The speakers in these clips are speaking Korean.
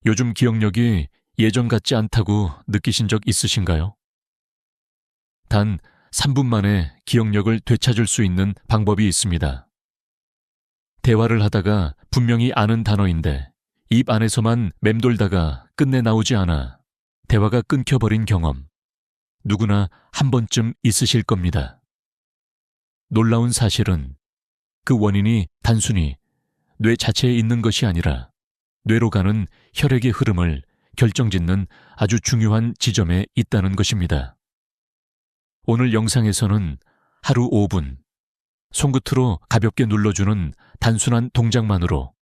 요즘 기억력이 예전 같지 않다고 느끼신 적 있으신가요? 단 3분 만에 기억력을 되찾을 수 있는 방법이 있습니다. 대화를 하다가 분명히 아는 단어인데 입 안에서만 맴돌다가 끝내 나오지 않아 대화가 끊겨버린 경험. 누구나 한 번쯤 있으실 겁니다. 놀라운 사실은 그 원인이 단순히 뇌 자체에 있는 것이 아니라 뇌로 가는 혈액의 흐름을 결정짓는 아주 중요한 지점에 있다는 것입니다. 오늘 영상에서는 하루 5분, 손끝으로 가볍게 눌러주는 단순한 동작만으로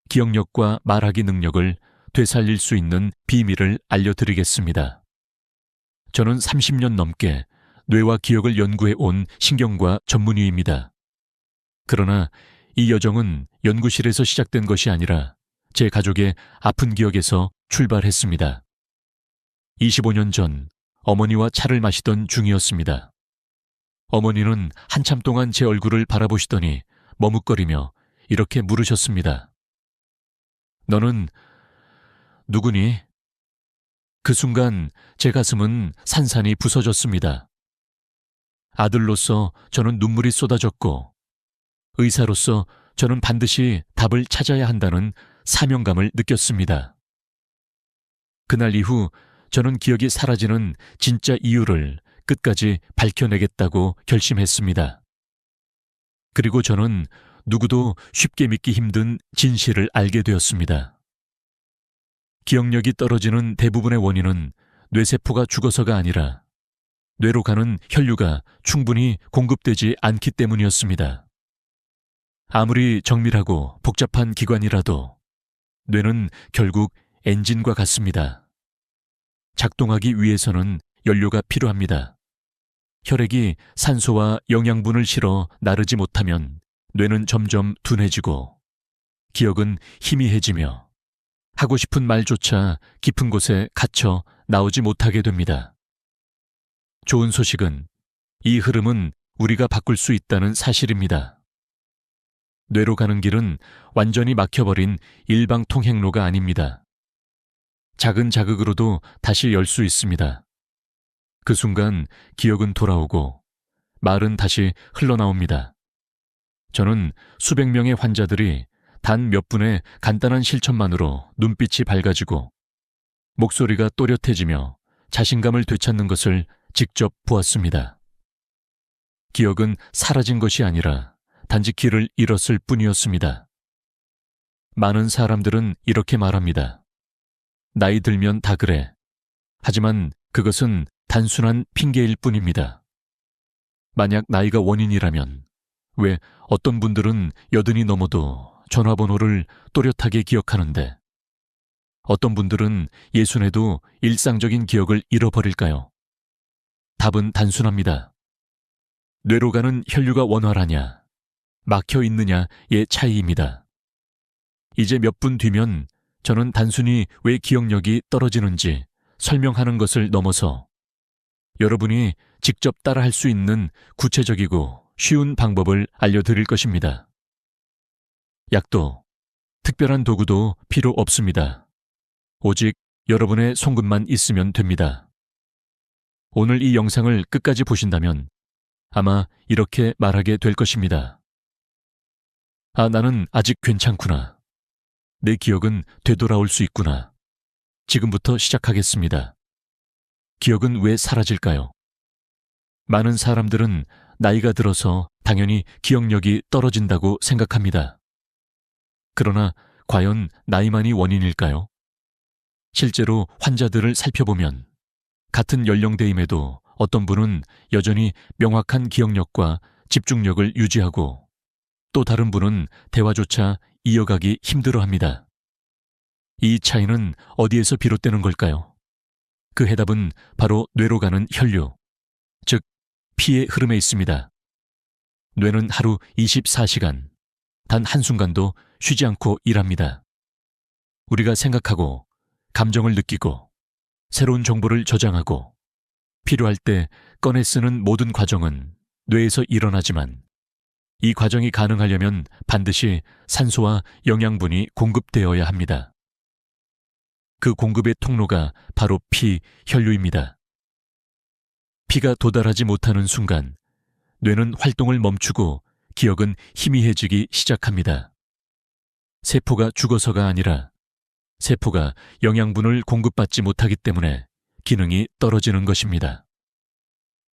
기억력과 말하기 능력을 되살릴 수 있는 비밀을 알려드리겠습니다. 저는 30년 넘게 뇌와 기억을 연구해 온 신경과 전문의입니다. 그러나 이 여정은 연구실에서 시작된 것이 아니라 제 가족의 아픈 기억에서 출발했습니다. 25년 전 어머니와 차를 마시던 중이었습니다. 어머니는 한참 동안 제 얼굴을 바라보시더니 머뭇거리며 이렇게 물으셨습니다. 너는 누구니? 그 순간 제 가슴은 산산이 부서졌습니다. 아들로서 저는 눈물이 쏟아졌고 의사로서 저는 반드시 답을 찾아야 한다는 사명감을 느꼈습니다. 그날 이후 저는 기억이 사라지는 진짜 이유를 끝까지 밝혀내겠다고 결심했습니다. 그리고 저는 누구도 쉽게 믿기 힘든 진실을 알게 되었습니다. 기억력이 떨어지는 대부분의 원인은 뇌세포가 죽어서가 아니라 뇌로 가는 혈류가 충분히 공급되지 않기 때문이었습니다. 아무리 정밀하고 복잡한 기관이라도 뇌는 결국 엔진과 같습니다. 작동하기 위해서는 연료가 필요합니다. 혈액이 산소와 영양분을 실어 나르지 못하면 뇌는 점점 둔해지고 기억은 희미해지며 하고 싶은 말조차 깊은 곳에 갇혀 나오지 못하게 됩니다. 좋은 소식은 이 흐름은 우리가 바꿀 수 있다는 사실입니다. 뇌로 가는 길은 완전히 막혀버린 일방 통행로가 아닙니다. 작은 자극으로도 다시 열 수 있습니다. 그 순간 기억은 돌아오고 말은 다시 흘러나옵니다. 저는 수백 명의 환자들이 단 몇 분의 간단한 실천만으로 눈빛이 밝아지고 목소리가 또렷해지며 자신감을 되찾는 것을 직접 보았습니다. 기억은 사라진 것이 아니라 단지 길을 잃었을 뿐이었습니다. 많은 사람들은 이렇게 말합니다. 나이 들면 다 그래. 하지만 그것은 단순한 핑계일 뿐입니다. 만약 나이가 원인이라면 왜 어떤 분들은 80이 넘어도 전화번호를 또렷하게 기억하는데 어떤 분들은 60에도 일상적인 기억을 잃어버릴까요? 답은 단순합니다. 뇌로 가는 혈류가 원활하냐, 막혀 있느냐의 차이입니다. 이제 몇 분 뒤면 저는 단순히 왜 기억력이 떨어지는지 설명하는 것을 넘어서 여러분이 직접 따라할 수 있는 구체적이고 쉬운 방법을 알려드릴 것입니다. 약도, 특별한 도구도 필요 없습니다. 오직 여러분의 손끝만 있으면 됩니다. 오늘 이 영상을 끝까지 보신다면 아마 이렇게 말하게 될 것입니다. 아, 나는 아직 괜찮구나. 내 기억은 되돌아올 수 있구나. 지금부터 시작하겠습니다. 기억은 왜 사라질까요? 많은 사람들은 나이가 들어서 당연히 기억력이 떨어진다고 생각합니다. 그러나 과연 나이만이 원인일까요? 실제로 환자들을 살펴보면 같은 연령대임에도 어떤 분은 여전히 명확한 기억력과 집중력을 유지하고 또 다른 분은 대화조차 이어가기 힘들어합니다. 이 차이는 어디에서 비롯되는 걸까요? 그 해답은 바로 뇌로 가는 혈류, 즉 피의 흐름에 있습니다. 뇌는 하루 24시간, 단 한순간도 쉬지 않고 일합니다. 우리가 생각하고, 감정을 느끼고, 새로운 정보를 저장하고, 필요할 때 꺼내 쓰는 모든 과정은 뇌에서 일어나지만 이 과정이 가능하려면 반드시 산소와 영양분이 공급되어야 합니다. 그 공급의 통로가 바로 피, 혈류입니다. 피가 도달하지 못하는 순간 뇌는 활동을 멈추고 기억은 희미해지기 시작합니다. 세포가 죽어서가 아니라 세포가 영양분을 공급받지 못하기 때문에 기능이 떨어지는 것입니다.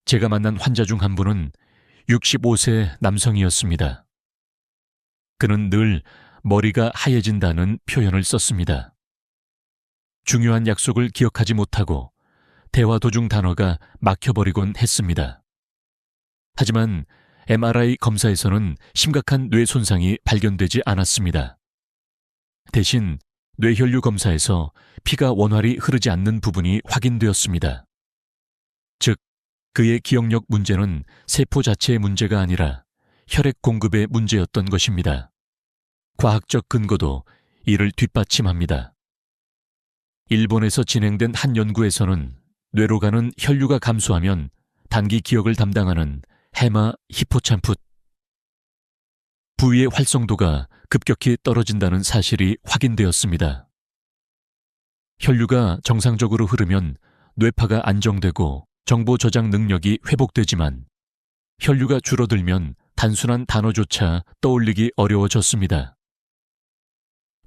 제가 만난 환자 중 한 분은 65세 남성이었습니다. 그는 늘 머리가 하얘진다는 표현을 썼습니다. 중요한 약속을 기억하지 못하고 대화 도중 단어가 막혀버리곤 했습니다. 하지만 MRI 검사에서는 심각한 뇌 손상이 발견되지 않았습니다. 대신 뇌혈류 검사에서 피가 원활히 흐르지 않는 부분이 확인되었습니다. 즉, 그의 기억력 문제는 세포 자체의 문제가 아니라 혈액 공급의 문제였던 것입니다. 과학적 근거도 이를 뒷받침합니다. 일본에서 진행된 한 연구에서는 뇌로 가는 혈류가 감소하면 단기 기억을 담당하는 해마 히포참풋 부위의 활성도가 급격히 떨어진다는 사실이 확인되었습니다. 혈류가 정상적으로 흐르면 뇌파가 안정되고 정보 저장 능력이 회복되지만 혈류가 줄어들면 단순한 단어조차 떠올리기 어려워졌습니다.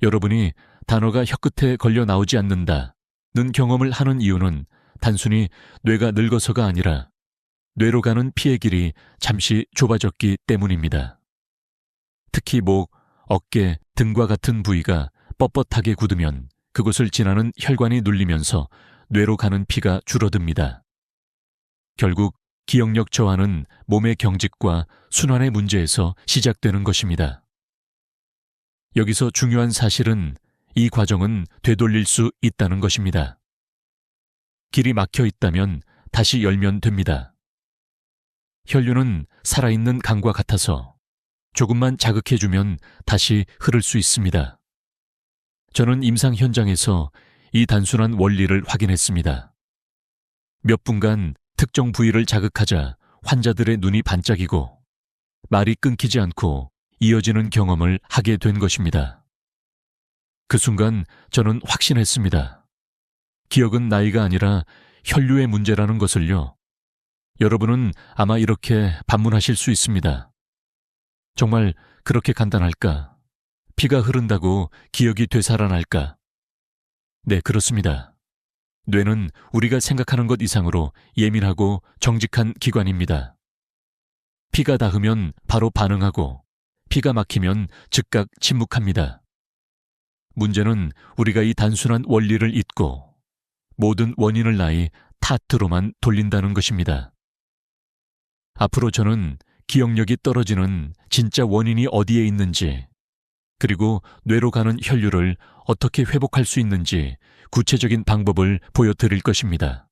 여러분이 단어가 혀끝에 걸려 나오지 않는다는 경험을 하는 이유는 단순히 뇌가 늙어서가 아니라 뇌로 가는 피의 길이 잠시 좁아졌기 때문입니다. 특히 목, 어깨, 등과 같은 부위가 뻣뻣하게 굳으면 그곳을 지나는 혈관이 눌리면서 뇌로 가는 피가 줄어듭니다. 결국 기억력 저하는 몸의 경직과 순환의 문제에서 시작되는 것입니다. 여기서 중요한 사실은 이 과정은 되돌릴 수 있다는 것입니다. 길이 막혀 있다면 다시 열면 됩니다. 혈류는 살아있는 강과 같아서 조금만 자극해주면 다시 흐를 수 있습니다. 저는 임상 현장에서 이 단순한 원리를 확인했습니다. 몇 분간 특정 부위를 자극하자 환자들의 눈이 반짝이고 말이 끊기지 않고 이어지는 경험을 하게 된 것입니다. 그 순간 저는 확신했습니다. 기억은 나이가 아니라 혈류의 문제라는 것을요. 여러분은 아마 이렇게 반문하실 수 있습니다. 정말 그렇게 간단할까? 피가 흐른다고 기억이 되살아날까? 네, 그렇습니다. 뇌는 우리가 생각하는 것 이상으로 예민하고 정직한 기관입니다. 피가 닿으면 바로 반응하고 피가 막히면 즉각 침묵합니다. 문제는 우리가 이 단순한 원리를 잊고 모든 원인을 나의 탓으로만 돌린다는 것입니다. 앞으로 저는 기억력이 떨어지는 진짜 원인이 어디에 있는지, 그리고 뇌로 가는 혈류를 어떻게 회복할 수 있는지 구체적인 방법을 보여드릴 것입니다.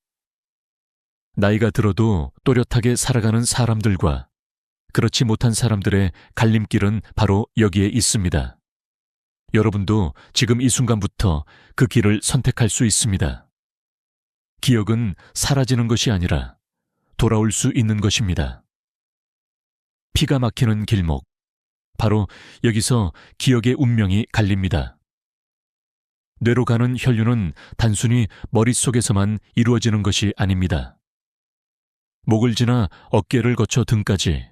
나이가 들어도 또렷하게 살아가는 사람들과 그렇지 못한 사람들의 갈림길은 바로 여기에 있습니다. 여러분도 지금 이 순간부터 그 길을 선택할 수 있습니다. 기억은 사라지는 것이 아니라 돌아올 수 있는 것입니다. 피가 막히는 길목, 바로 여기서 기억의 운명이 갈립니다. 뇌로 가는 혈류는 단순히 머릿속에서만 이루어지는 것이 아닙니다. 목을 지나 어깨를 거쳐 등까지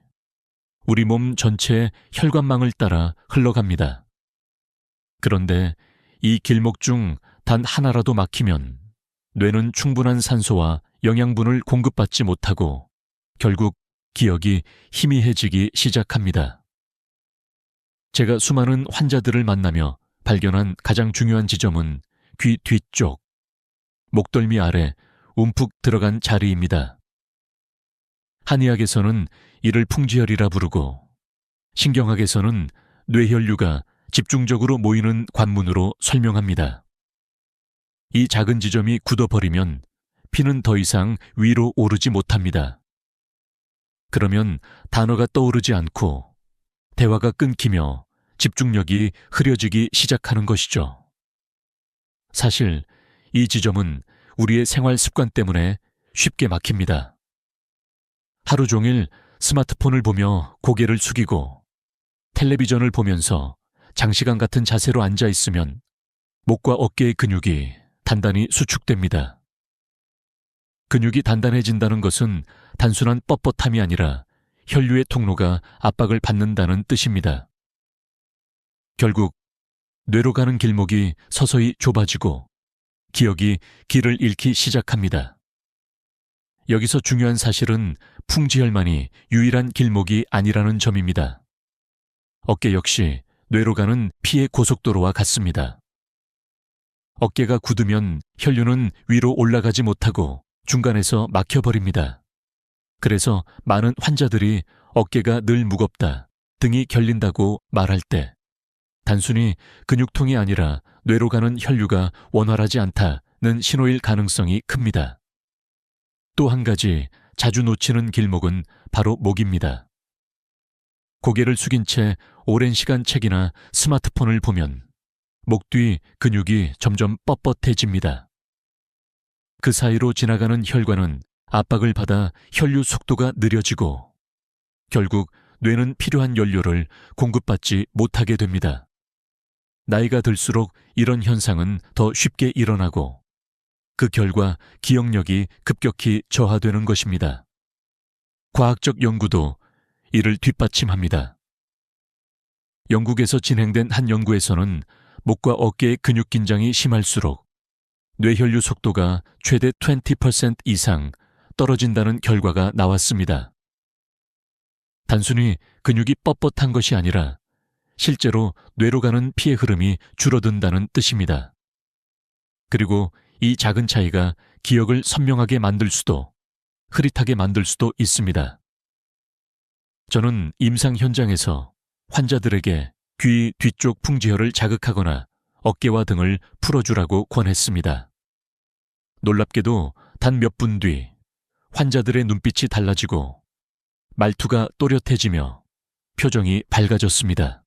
우리 몸 전체의 혈관망을 따라 흘러갑니다. 그런데 이 길목 중 단 하나라도 막히면 뇌는 충분한 산소와 영양분을 공급받지 못하고 결국 기억이 희미해지기 시작합니다. 제가 수많은 환자들을 만나며 발견한 가장 중요한 지점은 귀 뒤쪽, 목덜미 아래 움푹 들어간 자리입니다. 한의학에서는 이를 풍지혈이라 부르고 신경학에서는 뇌혈류가 집중적으로 모이는 관문으로 설명합니다. 이 작은 지점이 굳어버리면 피는 더 이상 위로 오르지 못합니다. 그러면 단어가 떠오르지 않고 대화가 끊기며 집중력이 흐려지기 시작하는 것이죠. 사실 이 지점은 우리의 생활 습관 때문에 쉽게 막힙니다. 하루 종일 스마트폰을 보며 고개를 숙이고 텔레비전을 보면서 장시간 같은 자세로 앉아 있으면 목과 어깨의 근육이 단단히 수축됩니다. 근육이 단단해진다는 것은 단순한 뻣뻣함이 아니라 혈류의 통로가 압박을 받는다는 뜻입니다. 결국 뇌로 가는 길목이 서서히 좁아지고 기억이 길을 잃기 시작합니다. 여기서 중요한 사실은 풍지혈만이 유일한 길목이 아니라는 점입니다. 어깨 역시 뇌로 가는 피의 고속도로와 같습니다. 어깨가 굳으면 혈류는 위로 올라가지 못하고 중간에서 막혀버립니다. 그래서 많은 환자들이 어깨가 늘 무겁다, 등이 결린다고 말할 때 단순히 근육통이 아니라 뇌로 가는 혈류가 원활하지 않다는 신호일 가능성이 큽니다. 또 한 가지 자주 놓치는 길목은 바로 목입니다. 고개를 숙인 채 오랜 시간 책이나 스마트폰을 보면 목 뒤 근육이 점점 뻣뻣해집니다. 그 사이로 지나가는 혈관은 압박을 받아 혈류 속도가 느려지고 결국 뇌는 필요한 연료를 공급받지 못하게 됩니다. 나이가 들수록 이런 현상은 더 쉽게 일어나고 그 결과 기억력이 급격히 저하되는 것입니다. 과학적 연구도 이를 뒷받침합니다. 영국에서 진행된 한 연구에서는 목과 어깨의 근육 긴장이 심할수록 뇌혈류 속도가 최대 20% 이상 떨어진다는 결과가 나왔습니다. 단순히 근육이 뻣뻣한 것이 아니라 실제로 뇌로 가는 피의 흐름이 줄어든다는 뜻입니다. 그리고 이 작은 차이가 기억을 선명하게 만들 수도 흐릿하게 만들 수도 있습니다. 저는 임상 현장에서 환자들에게 귀 뒤쪽 풍지혈을 자극하거나 어깨와 등을 풀어주라고 권했습니다. 놀랍게도 단 몇 분 뒤 환자들의 눈빛이 달라지고 말투가 또렷해지며 표정이 밝아졌습니다.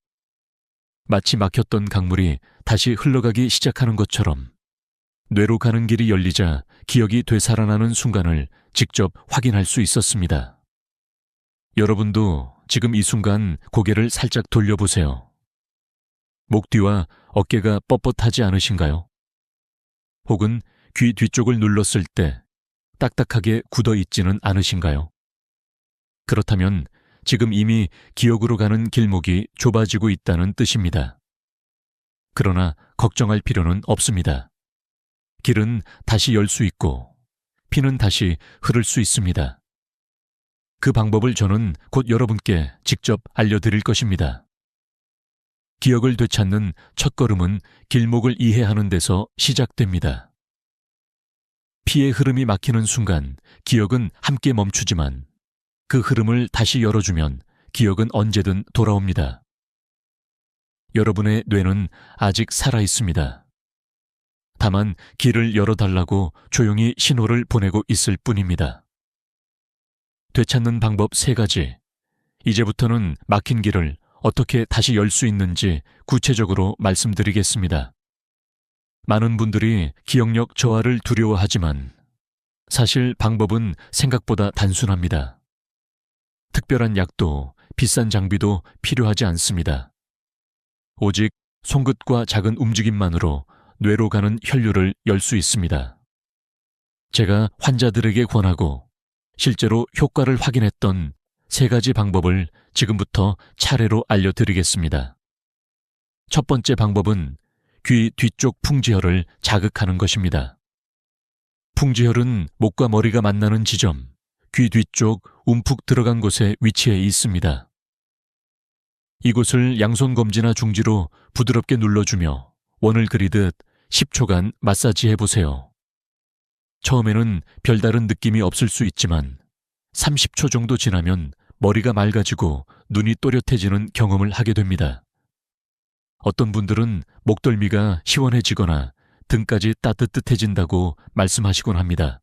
마치 막혔던 강물이 다시 흘러가기 시작하는 것처럼 뇌로 가는 길이 열리자 기억이 되살아나는 순간을 직접 확인할 수 있었습니다. 여러분도 지금 이 순간 고개를 살짝 돌려보세요. 목 뒤와 어깨가 뻣뻣하지 않으신가요? 혹은 귀 뒤쪽을 눌렀을 때 딱딱하게 굳어 있지는 않으신가요? 그렇다면 지금 이미 기억으로 가는 길목이 좁아지고 있다는 뜻입니다. 그러나 걱정할 필요는 없습니다. 길은 다시 열 수 있고 피는 다시 흐를 수 있습니다. 그 방법을 저는 곧 여러분께 직접 알려드릴 것입니다. 기억을 되찾는 첫걸음은 길목을 이해하는 데서 시작됩니다. 피의 흐름이 막히는 순간 기억은 함께 멈추지만 그 흐름을 다시 열어주면 기억은 언제든 돌아옵니다. 여러분의 뇌는 아직 살아있습니다. 다만 길을 열어달라고 조용히 신호를 보내고 있을 뿐입니다. 되찾는 방법 3가지. 이제부터는 막힌 길을 어떻게 다시 열 수 있는지 구체적으로 말씀드리겠습니다. 많은 분들이 기억력 저하를 두려워하지만 사실 방법은 생각보다 단순합니다. 특별한 약도 비싼 장비도 필요하지 않습니다. 오직 손끝과 작은 움직임만으로 뇌로 가는 혈류를 열 수 있습니다. 제가 환자들에게 권하고 실제로 효과를 확인했던 3가지 방법을 지금부터 차례로 알려드리겠습니다. 첫 번째 방법은 귀 뒤쪽 풍지혈을 자극하는 것입니다. 풍지혈은 목과 머리가 만나는 지점, 귀 뒤쪽 움푹 들어간 곳에 위치해 있습니다. 이곳을 양손 검지나 중지로 부드럽게 눌러주며 원을 그리듯 10초간 마사지해 보세요. 처음에는 별다른 느낌이 없을 수 있지만 30초 정도 지나면 머리가 맑아지고 눈이 또렷해지는 경험을 하게 됩니다. 어떤 분들은 목덜미가 시원해지거나 등까지 따뜻해진다고 말씀하시곤 합니다.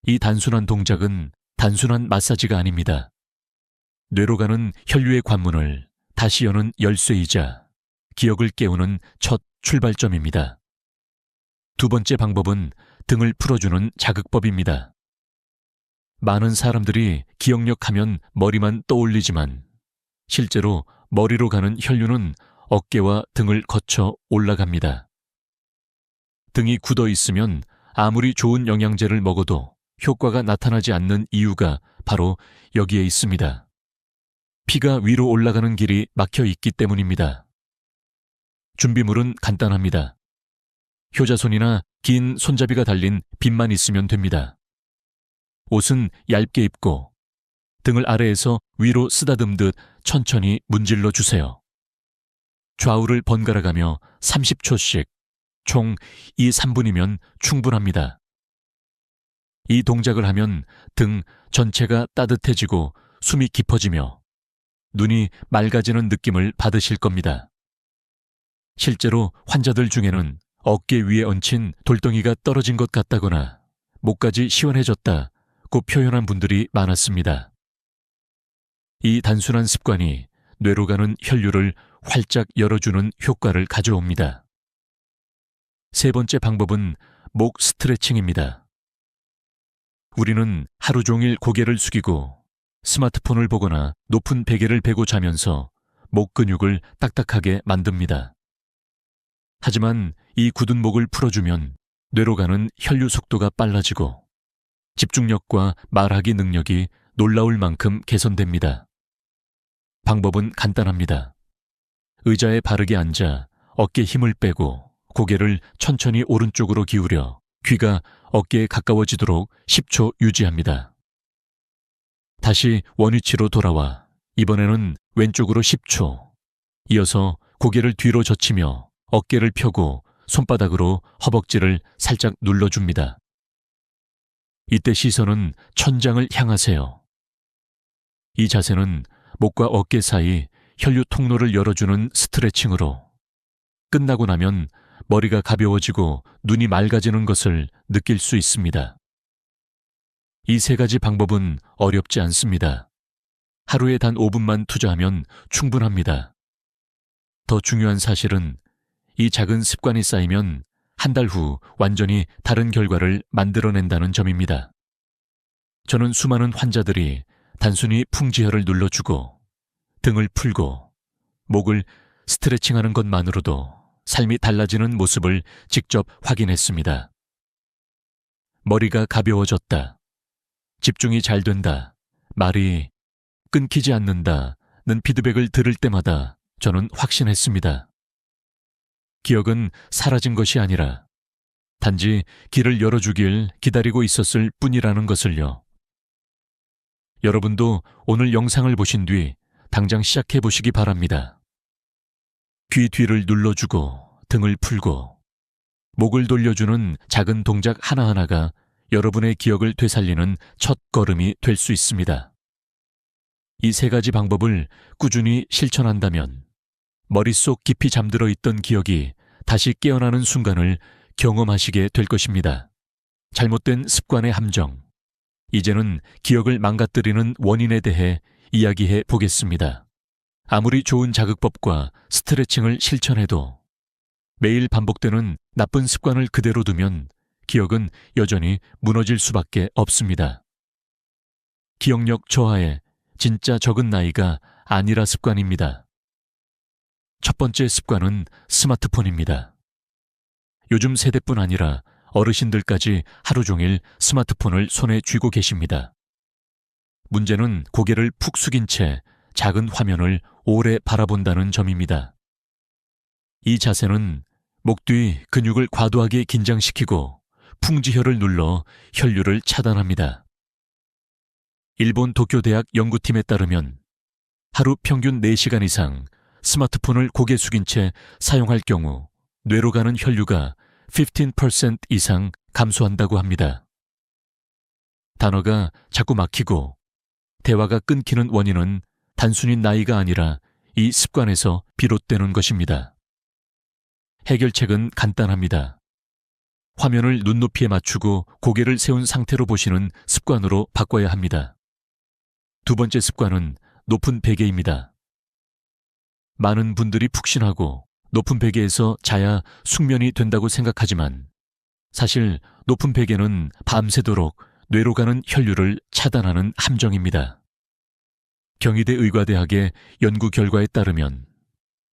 이 단순한 동작은 단순한 마사지가 아닙니다. 뇌로 가는 혈류의 관문을 다시 여는 열쇠이자 기억을 깨우는 첫 출발점입니다. 두 번째 방법은 등을 풀어주는 자극법입니다. 많은 사람들이 기억력하면 머리만 떠올리지만 실제로 머리로 가는 혈류는 어깨와 등을 거쳐 올라갑니다. 등이 굳어 있으면 아무리 좋은 영양제를 먹어도 효과가 나타나지 않는 이유가 바로 여기에 있습니다. 피가 위로 올라가는 길이 막혀 있기 때문입니다. 준비물은 간단합니다. 효자손이나 긴 손잡이가 달린 빗만 있으면 됩니다. 옷은 얇게 입고 등을 아래에서 위로 쓰다듬듯 천천히 문질러 주세요. 좌우를 번갈아가며 30초씩, 총 2, 3분이면 충분합니다. 이 동작을 하면 등 전체가 따뜻해지고 숨이 깊어지며 눈이 맑아지는 느낌을 받으실 겁니다. 실제로 환자들 중에는 어깨 위에 얹힌 돌덩이가 떨어진 것 같다거나 목까지 시원해졌다고 표현한 분들이 많았습니다. 이 단순한 습관이 뇌로 가는 혈류를 활짝 열어주는 효과를 가져옵니다. 세 번째 방법은 목 스트레칭입니다. 우리는 하루 종일 고개를 숙이고 스마트폰을 보거나 높은 베개를 베고 자면서 목 근육을 딱딱하게 만듭니다. 하지만 이 굳은 목을 풀어주면 뇌로 가는 혈류 속도가 빨라지고 집중력과 말하기 능력이 놀라울 만큼 개선됩니다. 방법은 간단합니다. 의자에 바르게 앉아 어깨에 힘을 빼고 고개를 천천히 오른쪽으로 기울여 귀가 어깨에 가까워지도록 10초 유지합니다. 다시 원위치로 돌아와 이번에는 왼쪽으로 10초. 이어서 고개를 뒤로 젖히며 어깨를 펴고 손바닥으로 허벅지를 살짝 눌러줍니다. 이때 시선은 천장을 향하세요. 이 자세는 목과 어깨 사이 혈류 통로를 열어주는 스트레칭으로 끝나고 나면 머리가 가벼워지고 눈이 맑아지는 것을 느낄 수 있습니다. 이 세 가지 방법은 어렵지 않습니다. 하루에 단 5분만 투자하면 충분합니다. 더 중요한 사실은 이 작은 습관이 쌓이면 한 달 후 완전히 다른 결과를 만들어낸다는 점입니다. 저는 수많은 환자들이 단순히 풍지혈을 눌러주고 등을 풀고 목을 스트레칭하는 것만으로도 삶이 달라지는 모습을 직접 확인했습니다. 머리가 가벼워졌다. 집중이 잘 된다. 말이 끊기지 않는다는 피드백을 들을 때마다 저는 확신했습니다. 기억은 사라진 것이 아니라 단지 길을 열어주길 기다리고 있었을 뿐이라는 것을요. 여러분도 오늘 영상을 보신 뒤 당장 시작해 보시기 바랍니다. 귀 뒤를 눌러주고 등을 풀고 목을 돌려주는 작은 동작 하나하나가 여러분의 기억을 되살리는 첫 걸음이 될 수 있습니다. 이 세 가지 방법을 꾸준히 실천한다면 머릿속 깊이 잠들어 있던 기억이 다시 깨어나는 순간을 경험하시게 될 것입니다. 잘못된 습관의 함정. 이제는 기억을 망가뜨리는 원인에 대해 이야기해 보겠습니다. 아무리 좋은 자극법과 스트레칭을 실천해도 매일 반복되는 나쁜 습관을 그대로 두면 기억은 여전히 무너질 수밖에 없습니다. 기억력 저하의 진짜 적은 나이가 아니라 습관입니다. 첫 번째 습관은 스마트폰입니다. 요즘 세대뿐 아니라 어르신들까지 하루 종일 스마트폰을 손에 쥐고 계십니다. 문제는 고개를 푹 숙인 채 작은 화면을 오래 바라본다는 점입니다. 이 자세는 목 뒤 근육을 과도하게 긴장시키고 풍지혈을 눌러 혈류를 차단합니다. 일본 도쿄대학 연구팀에 따르면 하루 평균 4시간 이상 스마트폰을 고개 숙인 채 사용할 경우 뇌로 가는 혈류가 15% 이상 감소한다고 합니다. 단어가 자꾸 막히고 대화가 끊기는 원인은 단순히 나이가 아니라 이 습관에서 비롯되는 것입니다. 해결책은 간단합니다. 화면을 눈높이에 맞추고 고개를 세운 상태로 보시는 습관으로 바꿔야 합니다. 두 번째 습관은 높은 베개입니다. 많은 분들이 푹신하고 높은 베개에서 자야 숙면이 된다고 생각하지만 사실 높은 베개는 밤새도록 뇌로 가는 혈류를 차단하는 함정입니다. 경희대 의과대학의 연구 결과에 따르면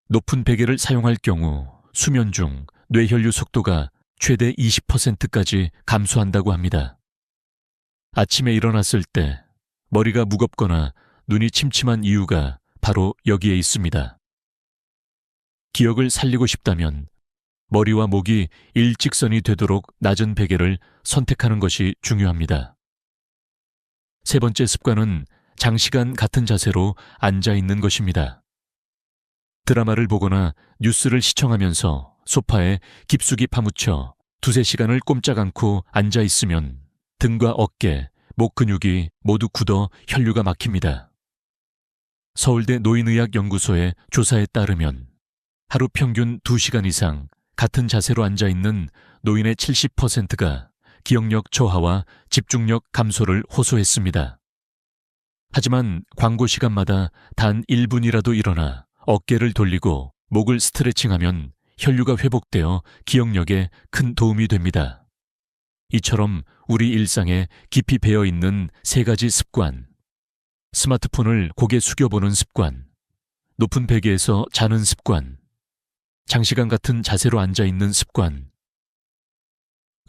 높은 베개를 사용할 경우 수면 중 뇌혈류 속도가 최대 20%까지 감소한다고 합니다. 아침에 일어났을 때 머리가 무겁거나 눈이 침침한 이유가 바로 여기에 있습니다. 기억을 살리고 싶다면 머리와 목이 일직선이 되도록 낮은 베개를 선택하는 것이 중요합니다. 세 번째 습관은 장시간 같은 자세로 앉아 있는 것입니다. 드라마를 보거나 뉴스를 시청하면서 소파에 깊숙이 파묻혀 두세 시간을 꼼짝 않고 앉아 있으면 등과 어깨, 목 근육이 모두 굳어 혈류가 막힙니다. 서울대 노인의학연구소의 조사에 따르면 하루 평균 2시간 이상 같은 자세로 앉아 있는 노인의 70%가 기억력 저하와 집중력 감소를 호소했습니다. 하지만 광고 시간마다 단 1분이라도 일어나 어깨를 돌리고 목을 스트레칭하면 혈류가 회복되어 기억력에 큰 도움이 됩니다. 이처럼 우리 일상에 깊이 배어 있는 세 가지 습관, 스마트폰을 고개 숙여보는 습관, 높은 베개에서 자는 습관, 장시간 같은 자세로 앉아 있는 습관,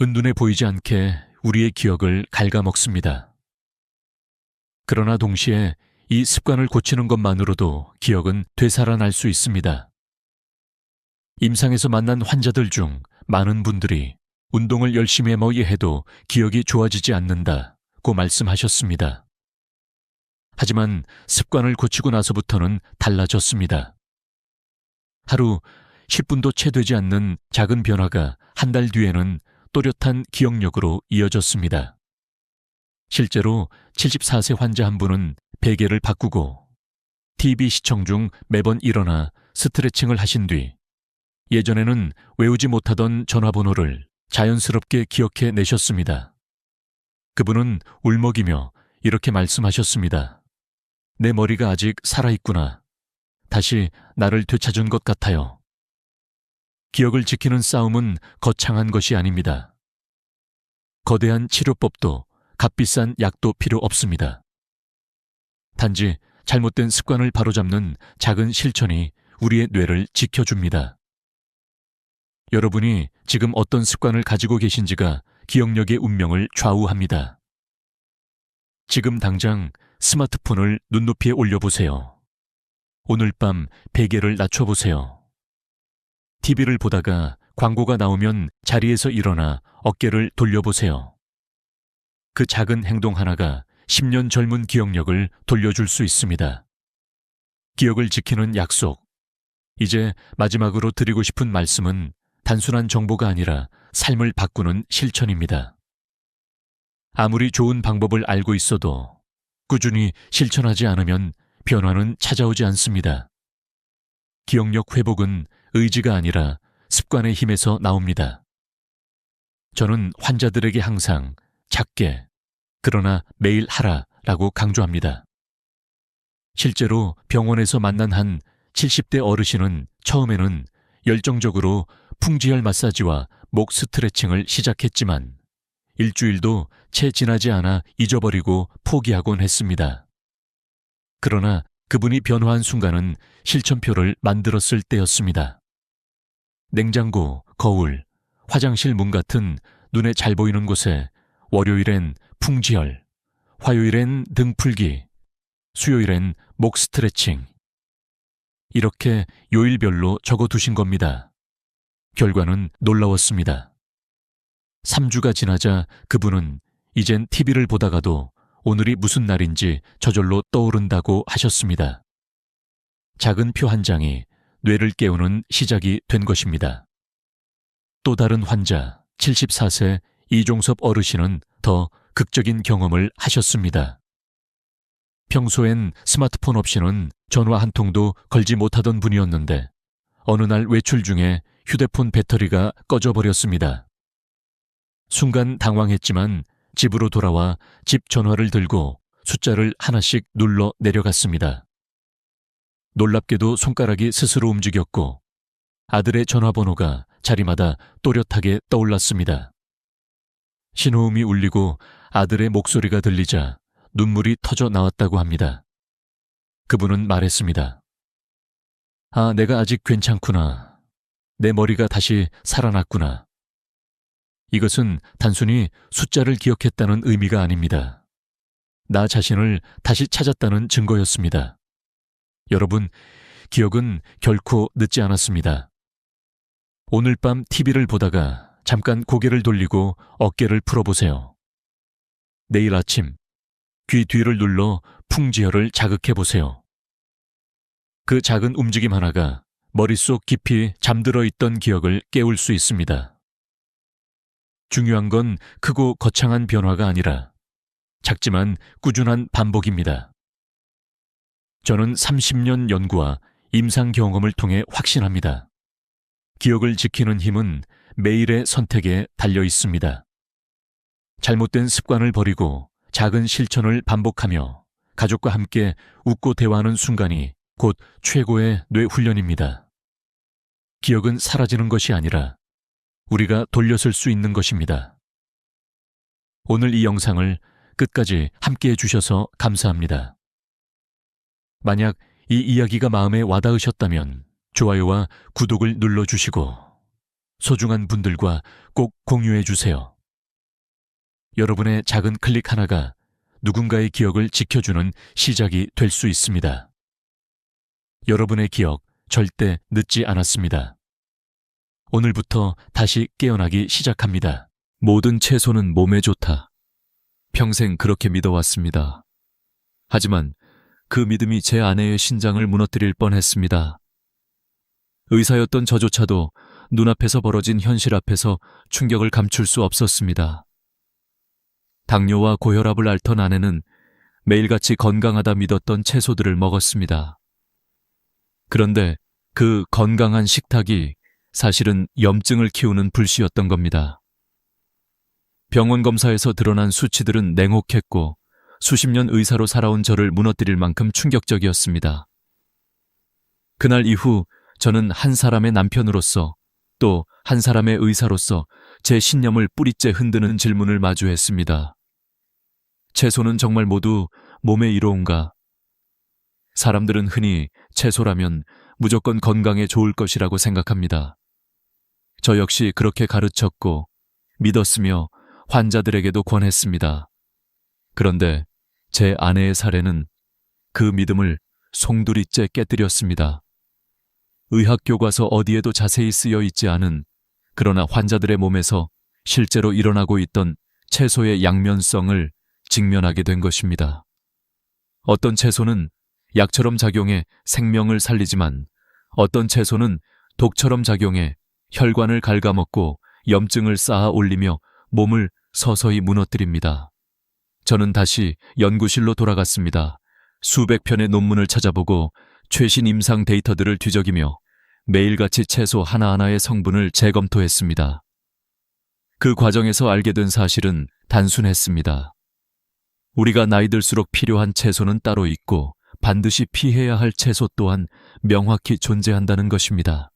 은둔해 보이지 않게 우리의 기억을 갉아먹습니다. 그러나 동시에 이 습관을 고치는 것만으로도 기억은 되살아날 수 있습니다. 임상에서 만난 환자들 중 많은 분들이 운동을 열심히 해도 기억이 좋아지지 않는다고 말씀하셨습니다. 하지만 습관을 고치고 나서부터는 달라졌습니다. 하루 10분도 채 되지 않는 작은 변화가 한 달 뒤에는 또렷한 기억력으로 이어졌습니다. 실제로 74세 환자 한 분은 베개를 바꾸고 TV 시청 중 매번 일어나 스트레칭을 하신 뒤 예전에는 외우지 못하던 전화번호를 자연스럽게 기억해 내셨습니다. 그분은 울먹이며 이렇게 말씀하셨습니다. 내 머리가 아직 살아있구나. 다시 나를 되찾은 것 같아요. 기억을 지키는 싸움은 거창한 것이 아닙니다. 거대한 치료법도 값비싼 약도 필요 없습니다. 단지 잘못된 습관을 바로잡는 작은 실천이 우리의 뇌를 지켜줍니다. 여러분이 지금 어떤 습관을 가지고 계신지가 기억력의 운명을 좌우합니다. 지금 당장 스마트폰을 눈높이에 올려보세요. 오늘 밤 베개를 낮춰보세요. TV를 보다가 광고가 나오면 자리에서 일어나 어깨를 돌려보세요. 그 작은 행동 하나가 10년 젊은 기억력을 돌려줄 수 있습니다. 기억을 지키는 약속. 이제 마지막으로 드리고 싶은 말씀은 단순한 정보가 아니라 삶을 바꾸는 실천입니다. 아무리 좋은 방법을 알고 있어도 꾸준히 실천하지 않으면 변화는 찾아오지 않습니다. 기억력 회복은 의지가 아니라 습관의 힘에서 나옵니다. 저는 환자들에게 항상 작게, 그러나 매일 하라라고 강조합니다. 실제로 병원에서 만난 한 70대 어르신은 처음에는 열정적으로 풍지혈 마사지와 목 스트레칭을 시작했지만 일주일도 채 지나지 않아 잊어버리고 포기하곤 했습니다. 그러나 그분이 변화한 순간은 실천표를 만들었을 때였습니다. 냉장고, 거울, 화장실 문 같은 눈에 잘 보이는 곳에 월요일엔 풍지혈, 화요일엔 등 풀기, 수요일엔 목 스트레칭. 이렇게 요일별로 적어두신 겁니다. 결과는 놀라웠습니다. 3주가 지나자 그분은 이젠 TV를 보다가도 오늘이 무슨 날인지 저절로 떠오른다고 하셨습니다. 작은 표 한 장이 뇌를 깨우는 시작이 된 것입니다. 또 다른 환자 74세 이종섭 어르신은 더 극적인 경험을 하셨습니다. 평소엔 스마트폰 없이는 전화 한 통도 걸지 못하던 분이었는데 어느 날 외출 중에 휴대폰 배터리가 꺼져버렸습니다. 순간 당황했지만 집으로 돌아와 집 전화를 들고 숫자를 하나씩 눌러 내려갔습니다. 놀랍게도 손가락이 스스로 움직였고 아들의 전화번호가 자리마다 또렷하게 떠올랐습니다. 신호음이 울리고 아들의 목소리가 들리자 눈물이 터져 나왔다고 합니다. 그분은 말했습니다. 아, 내가 아직 괜찮구나. 내 머리가 다시 살아났구나. 이것은 단순히 숫자를 기억했다는 의미가 아닙니다. 나 자신을 다시 찾았다는 증거였습니다. 여러분, 기억은 결코 늦지 않았습니다. 오늘 밤 TV를 보다가 잠깐 고개를 돌리고 어깨를 풀어보세요. 내일 아침 귀 뒤를 눌러 풍지혈을 자극해보세요. 그 작은 움직임 하나가 머릿속 깊이 잠들어 있던 기억을 깨울 수 있습니다. 중요한 건 크고 거창한 변화가 아니라 작지만 꾸준한 반복입니다. 저는 30년 연구와 임상 경험을 통해 확신합니다. 기억을 지키는 힘은 매일의 선택에 달려 있습니다. 잘못된 습관을 버리고 작은 실천을 반복하며 가족과 함께 웃고 대화하는 순간이 곧 최고의 뇌 훈련입니다. 기억은 사라지는 것이 아니라 우리가 돌려설 수 있는 것입니다. 오늘 이 영상을 끝까지 함께 해주셔서 감사합니다. 만약 이 이야기가 마음에 와닿으셨다면 좋아요와 구독을 눌러주시고 소중한 분들과 꼭 공유해주세요. 여러분의 작은 클릭 하나가 누군가의 기억을 지켜주는 시작이 될 수 있습니다. 여러분의 기억 절대 늦지 않았습니다. 오늘부터 다시 깨어나기 시작합니다. 모든 채소는 몸에 좋다. 평생 그렇게 믿어왔습니다. 하지만 그 믿음이 제 아내의 신장을 무너뜨릴 뻔했습니다. 의사였던 저조차도 눈앞에서 벌어진 현실 앞에서 충격을 감출 수 없었습니다. 당뇨와 고혈압을 앓던 아내는 매일같이 건강하다 믿었던 채소들을 먹었습니다. 그런데 그 건강한 식탁이 사실은 염증을 키우는 불씨였던 겁니다. 병원 검사에서 드러난 수치들은 냉혹했고 수십 년 의사로 살아온 저를 무너뜨릴 만큼 충격적이었습니다. 그날 이후 저는 한 사람의 남편으로서 또 한 사람의 의사로서 제 신념을 뿌리째 흔드는 질문을 마주했습니다. 채소는 정말 모두 몸에 이로운가? 사람들은 흔히 채소라면 무조건 건강에 좋을 것이라고 생각합니다. 저 역시 그렇게 가르쳤고 믿었으며 환자들에게도 권했습니다. 그런데 제 아내의 사례는 그 믿음을 송두리째 깨뜨렸습니다. 의학 교과서 어디에도 자세히 쓰여 있지 않은 그러나 환자들의 몸에서 실제로 일어나고 있던 채소의 양면성을 직면하게 된 것입니다. 어떤 채소는 약처럼 작용해 생명을 살리지만 어떤 채소는 독처럼 작용해 혈관을 갉아먹고 염증을 쌓아 올리며 몸을 서서히 무너뜨립니다. 저는 다시 연구실로 돌아갔습니다. 수백 편의 논문을 찾아보고 최신 임상 데이터들을 뒤적이며 매일같이 채소 하나하나의 성분을 재검토했습니다. 그 과정에서 알게 된 사실은 단순했습니다. 우리가 나이 들수록 필요한 채소는 따로 있고 반드시 피해야 할 채소 또한 명확히 존재한다는 것입니다.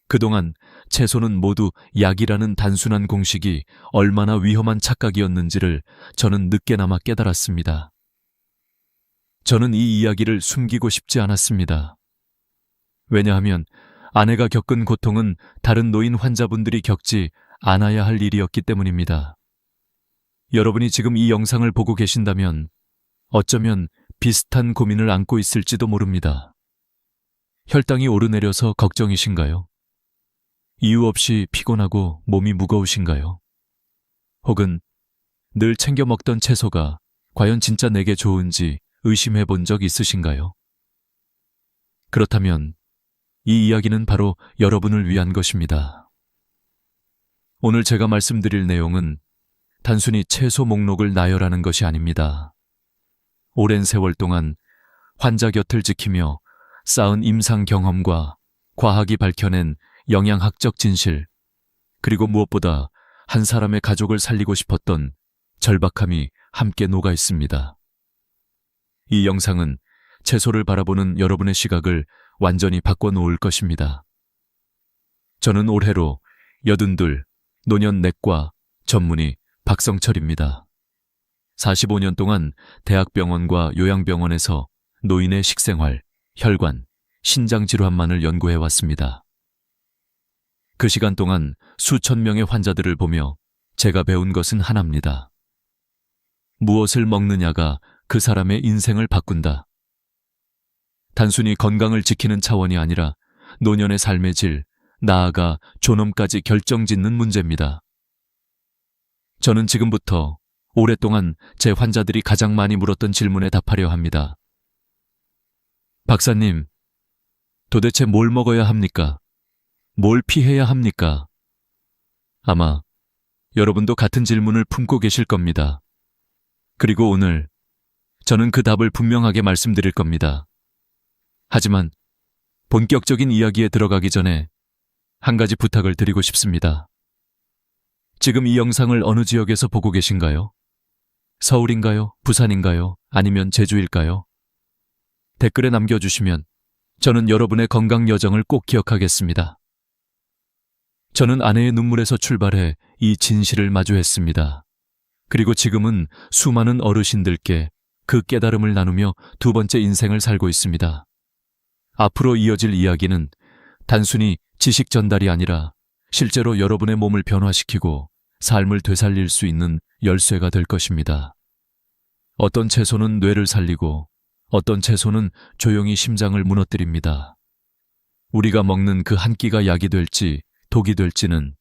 그동안 채소는 모두 약이라는 단순한 공식이 얼마나 위험한 착각이었는지를 저는 늦게나마 깨달았습니다. 저는 이 이야기를 숨기고 싶지 않았습니다. 왜냐하면 아내가 겪은 고통은 다른 노인 환자분들이 겪지 않아야 할 일이었기 때문입니다. 여러분이 지금 이 영상을 보고 계신다면 어쩌면 비슷한 고민을 안고 있을지도 모릅니다. 혈당이 오르내려서 걱정이신가요? 이유 없이 피곤하고 몸이 무거우신가요? 혹은 늘 챙겨 먹던 채소가 과연 진짜 내게 좋은지 의심해 본 적 있으신가요? 그렇다면 이 이야기는 바로 여러분을 위한 것입니다. 오늘 제가 말씀드릴 내용은 단순히 채소 목록을 나열하는 것이 아닙니다. 오랜 세월 동안 환자 곁을 지키며 쌓은 임상 경험과 과학이 밝혀낸 영양학적 진실, 그리고 무엇보다 한 사람의 가족을 살리고 싶었던 절박함이 함께 녹아 있습니다. 이 영상은 채소를 바라보는 여러분의 시각을 완전히 바꿔놓을 것입니다. 저는 올해로 82 노년 내과 전문의 박성철입니다. 45년 동안 대학병원과 요양병원에서 노인의 식생활, 혈관, 신장 질환만을 연구해왔습니다. 그 시간 동안 수천 명의 환자들을 보며 제가 배운 것은 하나입니다. 무엇을 먹느냐가 그 사람의 인생을 바꾼다. 단순히 건강을 지키는 차원이 아니라 노년의 삶의 질, 나아가 존엄까지 결정짓는 문제입니다. 저는 지금부터 오랫동안 제 환자들이 가장 많이 물었던 질문에 답하려 합니다. 박사님, 도대체 뭘 먹어야 합니까? 뭘 피해야 합니까? 아마 여러분도 같은 질문을 품고 계실 겁니다. 그리고 오늘 저는 그 답을 분명하게 말씀드릴 겁니다. 하지만 본격적인 이야기에 들어가기 전에 한 가지 부탁을 드리고 싶습니다. 지금 이 영상을 어느 지역에서 보고 계신가요? 서울인가요? 부산인가요? 아니면 제주일까요? 댓글에 남겨주시면 저는 여러분의 건강 여정을 꼭 기억하겠습니다. 저는 아내의 눈물에서 출발해 이 진실을 마주했습니다. 그리고 지금은 수많은 어르신들께 그 깨달음을 나누며 두 번째 인생을 살고 있습니다. 앞으로 이어질 이야기는 단순히 지식 전달이 아니라 실제로 여러분의 몸을 변화시키고 삶을 되살릴 수 있는 열쇠가 될 것입니다. 어떤 채소는 뇌를 살리고 어떤 채소는 조용히 심장을 무너뜨립니다. 우리가 먹는 그 한 끼가 약이 될지 독이 될지는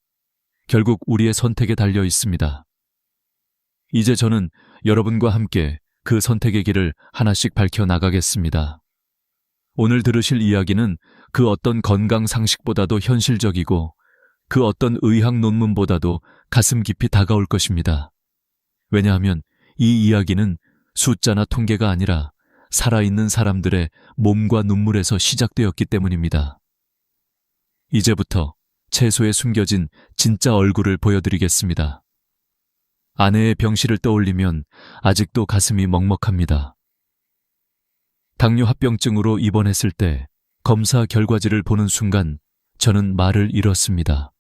결국 우리의 선택에 달려 있습니다. 이제 저는 여러분과 함께 그 선택의 길을 하나씩 밝혀나가겠습니다. 오늘 들으실 이야기는 그 어떤 건강 상식보다도 현실적이고 그 어떤 의학 논문보다도 가슴 깊이 다가올 것입니다. 왜냐하면 이 이야기는 숫자나 통계가 아니라 살아있는 사람들의 몸과 눈물에서 시작되었기 때문입니다. 이제부터 채소에 숨겨진 진짜 얼굴을 보여드리겠습니다. 아내의 병실을 떠올리면 아직도 가슴이 먹먹합니다. 당뇨 합병증으로 입원했을 때 검사 결과지를 보는 순간 저는 말을 잃었습니다.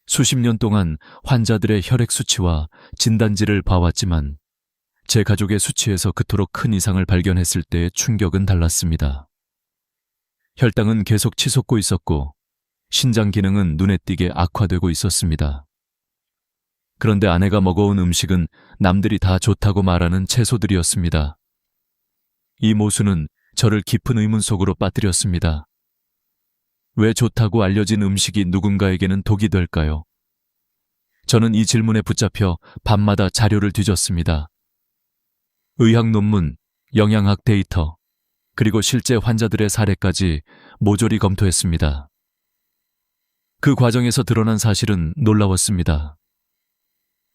수십 년 동안 환자들의 혈액 수치와 진단지를 봐왔지만 제 가족의 수치에서 그토록 큰 이상을 발견했을 때의 충격은 달랐습니다. 혈당은 계속 치솟고 있었고 신장 기능은 눈에 띄게 악화되고 있었습니다. 그런데 아내가 먹어온 음식은 남들이 다 좋다고 말하는 채소들이었습니다. 이 모순은 저를 깊은 의문 속으로 빠뜨렸습니다. 왜 좋다고 알려진 음식이 누군가에게는 독이 될까요? 저는 이 질문에 붙잡혀 밤마다 자료를 뒤졌습니다. 의학 논문, 영양학 데이터, 그리고 실제 환자들의 사례까지 모조리 검토했습니다. 그 과정에서 드러난 사실은 놀라웠습니다.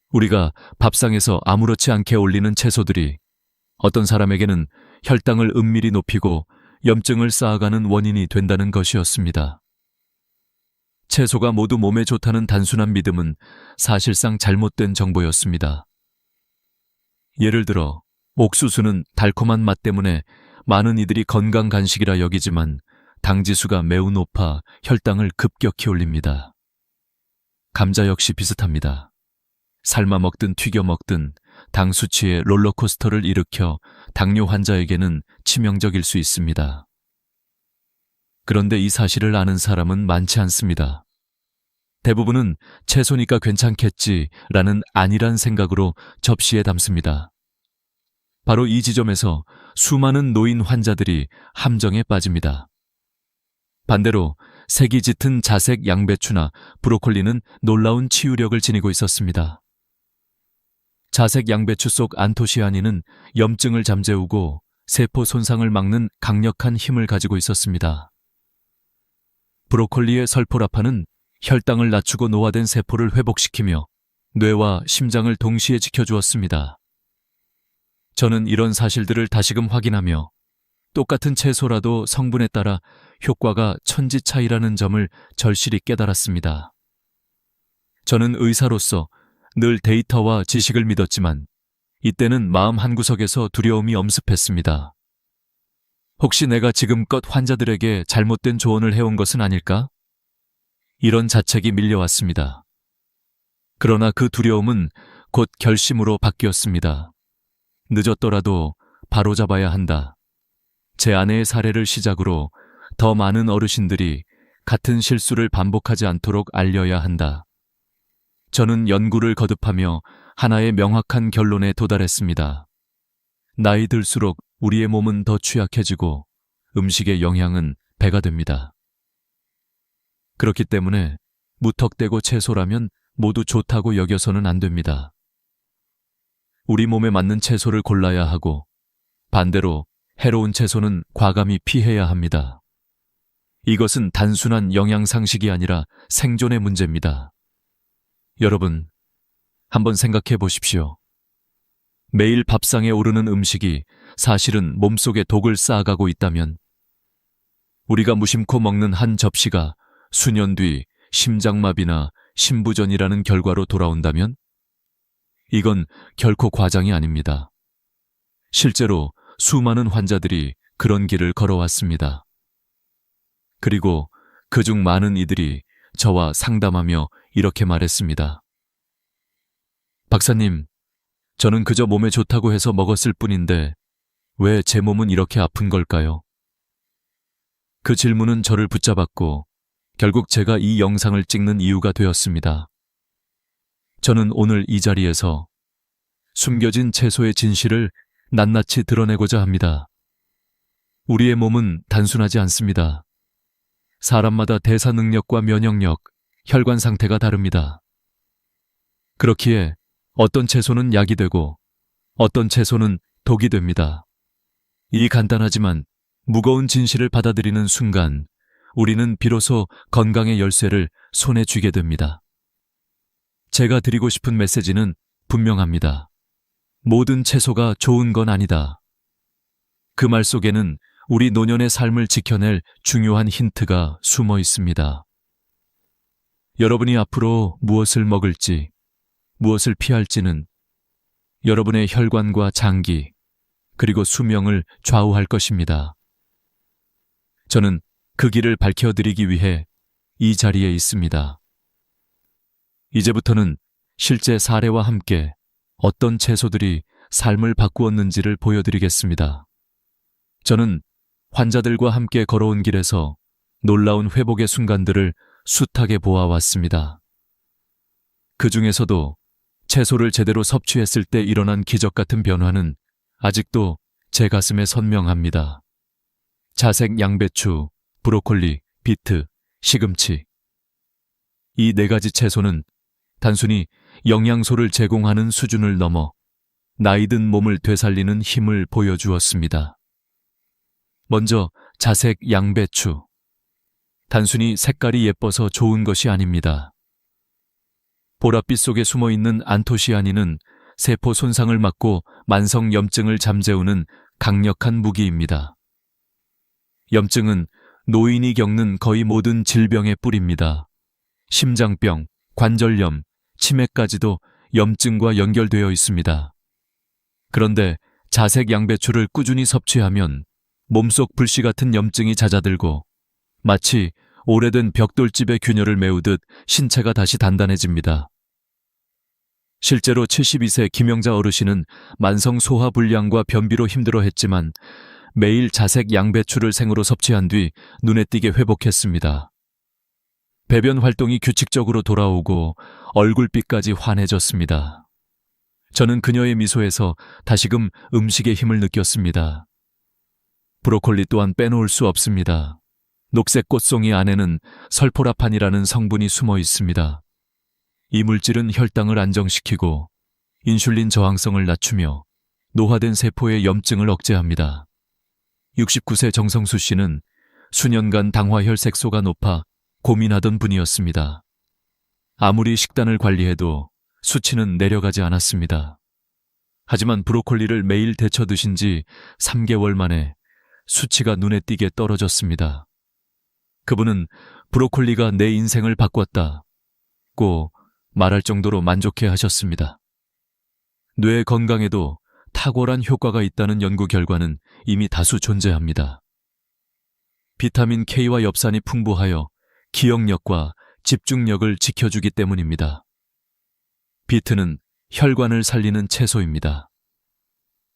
우리가 밥상에서 아무렇지 않게 올리는 채소들이 어떤 사람에게는 혈당을 은밀히 높이고 염증을 쌓아가는 원인이 된다는 것이었습니다. 채소가 모두 몸에 좋다는 단순한 믿음은 사실상 잘못된 정보였습니다. 예를 들어 옥수수는 달콤한 맛 때문에 많은 이들이 건강 간식이라 여기지만 당지수가 매우 높아 혈당을 급격히 올립니다. 감자 역시 비슷합니다. 삶아 먹든 튀겨 먹든 당 수치의 롤러코스터를 일으켜 당뇨 환자에게는 치명적일 수 있습니다. 그런데 이 사실을 아는 사람은 많지 않습니다. 대부분은 채소니까 괜찮겠지라는 안일한 생각으로 접시에 담습니다. 바로 이 지점에서 수많은 노인 환자들이 함정에 빠집니다. 반대로 색이 짙은 자색 양배추나 브로콜리는 놀라운 치유력을 지니고 있었습니다. 자색 양배추 속 안토시아닌은 염증을 잠재우고 세포 손상을 막는 강력한 힘을 가지고 있었습니다. 브로콜리의 설포라파는 혈당을 낮추고 노화된 세포를 회복시키며 뇌와 심장을 동시에 지켜주었습니다. 저는 이런 사실들을 다시금 확인하며 똑같은 채소라도 성분에 따라 효과가 천지 차이라는 점을 절실히 깨달았습니다. 저는 의사로서 늘 데이터와 지식을 믿었지만 이때는 마음 한구석에서 두려움이 엄습했습니다. 혹시 내가 지금껏 환자들에게 잘못된 조언을 해온 것은 아닐까? 이런 자책이 밀려왔습니다. 그러나 그 두려움은 곧 결심으로 바뀌었습니다. 늦었더라도 바로잡아야 한다. 제 아내의 사례를 시작으로 더 많은 어르신들이 같은 실수를 반복하지 않도록 알려야 한다. 저는 연구를 거듭하며 하나의 명확한 결론에 도달했습니다. 나이 들수록 우리의 몸은 더 취약해지고 음식의 영향은 배가 됩니다. 그렇기 때문에 무턱대고 채소라면 모두 좋다고 여겨서는 안 됩니다. 우리 몸에 맞는 채소를 골라야 하고 반대로 해로운 채소는 과감히 피해야 합니다. 이것은 단순한 영양상식이 아니라 생존의 문제입니다. 여러분, 한번 생각해 보십시오. 매일 밥상에 오르는 음식이 사실은 몸속에 독을 쌓아가고 있다면 우리가 무심코 먹는 한 접시가 수년 뒤 심장마비나 심부전이라는 결과로 돌아온다면 이건 결코 과장이 아닙니다. 실제로 수많은 환자들이 그런 길을 걸어왔습니다. 그리고 그중 많은 이들이 저와 상담하며 이렇게 말했습니다. 박사님, 저는 그저 몸에 좋다고 해서 먹었을 뿐인데 왜 제 몸은 이렇게 아픈 걸까요? 그 질문은 저를 붙잡았고 결국 제가 이 영상을 찍는 이유가 되었습니다. 저는 오늘 이 자리에서 숨겨진 채소의 진실을 낱낱이 드러내고자 합니다. 우리의 몸은 단순하지 않습니다. 사람마다 대사 능력과 면역력, 혈관 상태가 다릅니다. 그렇기에 어떤 채소는 약이 되고 어떤 채소는 독이 됩니다. 이 간단하지만 무거운 진실을 받아들이는 순간 우리는 비로소 건강의 열쇠를 손에 쥐게 됩니다. 제가 드리고 싶은 메시지는 분명합니다. 모든 채소가 좋은 건 아니다. 그 말 속에는 우리 노년의 삶을 지켜낼 중요한 힌트가 숨어 있습니다. 여러분이 앞으로 무엇을 먹을지, 무엇을 피할지는 여러분의 혈관과 장기, 그리고 수명을 좌우할 것입니다. 저는 그 길을 밝혀드리기 위해 이 자리에 있습니다. 이제부터는 실제 사례와 함께 어떤 채소들이 삶을 바꾸었는지를 보여드리겠습니다. 저는 환자들과 함께 걸어온 길에서 놀라운 회복의 순간들을 숱하게 보아왔습니다. 그 중에서도 채소를 제대로 섭취했을 때 일어난 기적 같은 변화는 아직도 제 가슴에 선명합니다. 자색 양배추, 브로콜리, 비트, 시금치. 이 4가지 채소는 단순히 영양소를 제공하는 수준을 넘어 나이든 몸을 되살리는 힘을 보여주었습니다. 먼저 자색 양배추. 단순히 색깔이 예뻐서 좋은 것이 아닙니다. 보랏빛 속에 숨어있는 안토시아닌은 세포 손상을 막고 만성 염증을 잠재우는 강력한 무기입니다. 염증은 노인이 겪는 거의 모든 질병의 뿌리입니다. 심장병, 관절염, 치매까지도 염증과 연결되어 있습니다. 그런데 자색 양배추를 꾸준히 섭취하면 몸속 불씨 같은 염증이 잦아들고 마치 오래된 벽돌집의 균열을 메우듯 신체가 다시 단단해집니다. 실제로 72세 김영자 어르신은 만성 소화 불량과 변비로 힘들어했지만 매일 자색 양배추를 생으로 섭취한 뒤 눈에 띄게 회복했습니다. 배변 활동이 규칙적으로 돌아오고 얼굴빛까지 환해졌습니다. 저는 그녀의 미소에서 다시금 음식의 힘을 느꼈습니다. 브로콜리 또한 빼놓을 수 없습니다. 녹색 꽃송이 안에는 설포라판이라는 성분이 숨어 있습니다. 이 물질은 혈당을 안정시키고 인슐린 저항성을 낮추며 노화된 세포의 염증을 억제합니다. 69세 정성수 씨는 수년간 당화혈색소가 높아 고민하던 분이었습니다. 아무리 식단을 관리해도 수치는 내려가지 않았습니다. 하지만 브로콜리를 매일 데쳐 드신 지 3개월 만에 수치가 눈에 띄게 떨어졌습니다. 그분은 브로콜리가 내 인생을 바꿨다고 말할 정도로 만족해 하셨습니다. 뇌 건강에도 탁월한 효과가 있다는 연구 결과는 이미 다수 존재합니다. 비타민 K와 엽산이 풍부하여 기억력과 집중력을 지켜주기 때문입니다. 비트는 혈관을 살리는 채소입니다.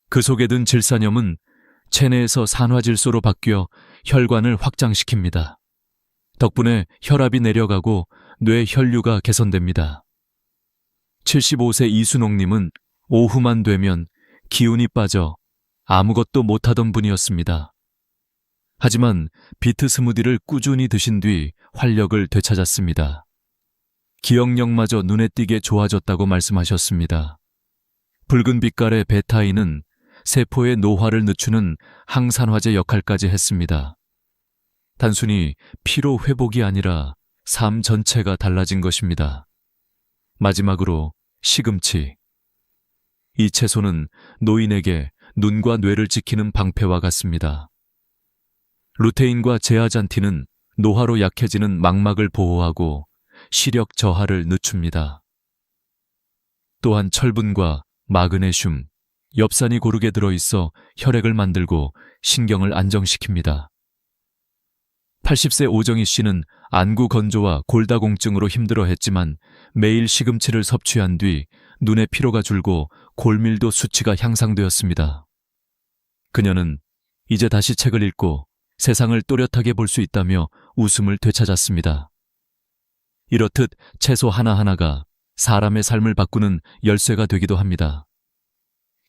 그 속에 든 질산염은 체내에서 산화질소로 바뀌어 혈관을 확장시킵니다. 덕분에 혈압이 내려가고 뇌 혈류가 개선됩니다. 75세 이순옥님은 오후만 되면 기운이 빠져 아무것도 못하던 분이었습니다. 하지만 비트 스무디를 꾸준히 드신 뒤 활력을 되찾았습니다. 기억력마저 눈에 띄게 좋아졌다고 말씀하셨습니다. 붉은 빛깔의 베타인은 세포의 노화를 늦추는 항산화제 역할까지 했습니다. 단순히 피로 회복이 아니라 삶 전체가 달라진 것입니다. 마지막으로 시금치. 이 채소는 노인에게 눈과 뇌를 지키는 방패와 같습니다. 루테인과 제아잔틴은 노화로 약해지는 망막을 보호하고 시력 저하를 늦춥니다. 또한 철분과 마그네슘, 엽산이 고르게 들어있어 혈액을 만들고 신경을 안정시킵니다. 80세 오정희 씨는 안구 건조와 골다공증으로 힘들어했지만 매일 시금치를 섭취한 뒤 눈의 피로가 줄고 골밀도 수치가 향상되었습니다. 그녀는 이제 다시 책을 읽고 세상을 또렷하게 볼 수 있다며 웃음을 되찾았습니다. 이렇듯 채소 하나하나가 사람의 삶을 바꾸는 열쇠가 되기도 합니다.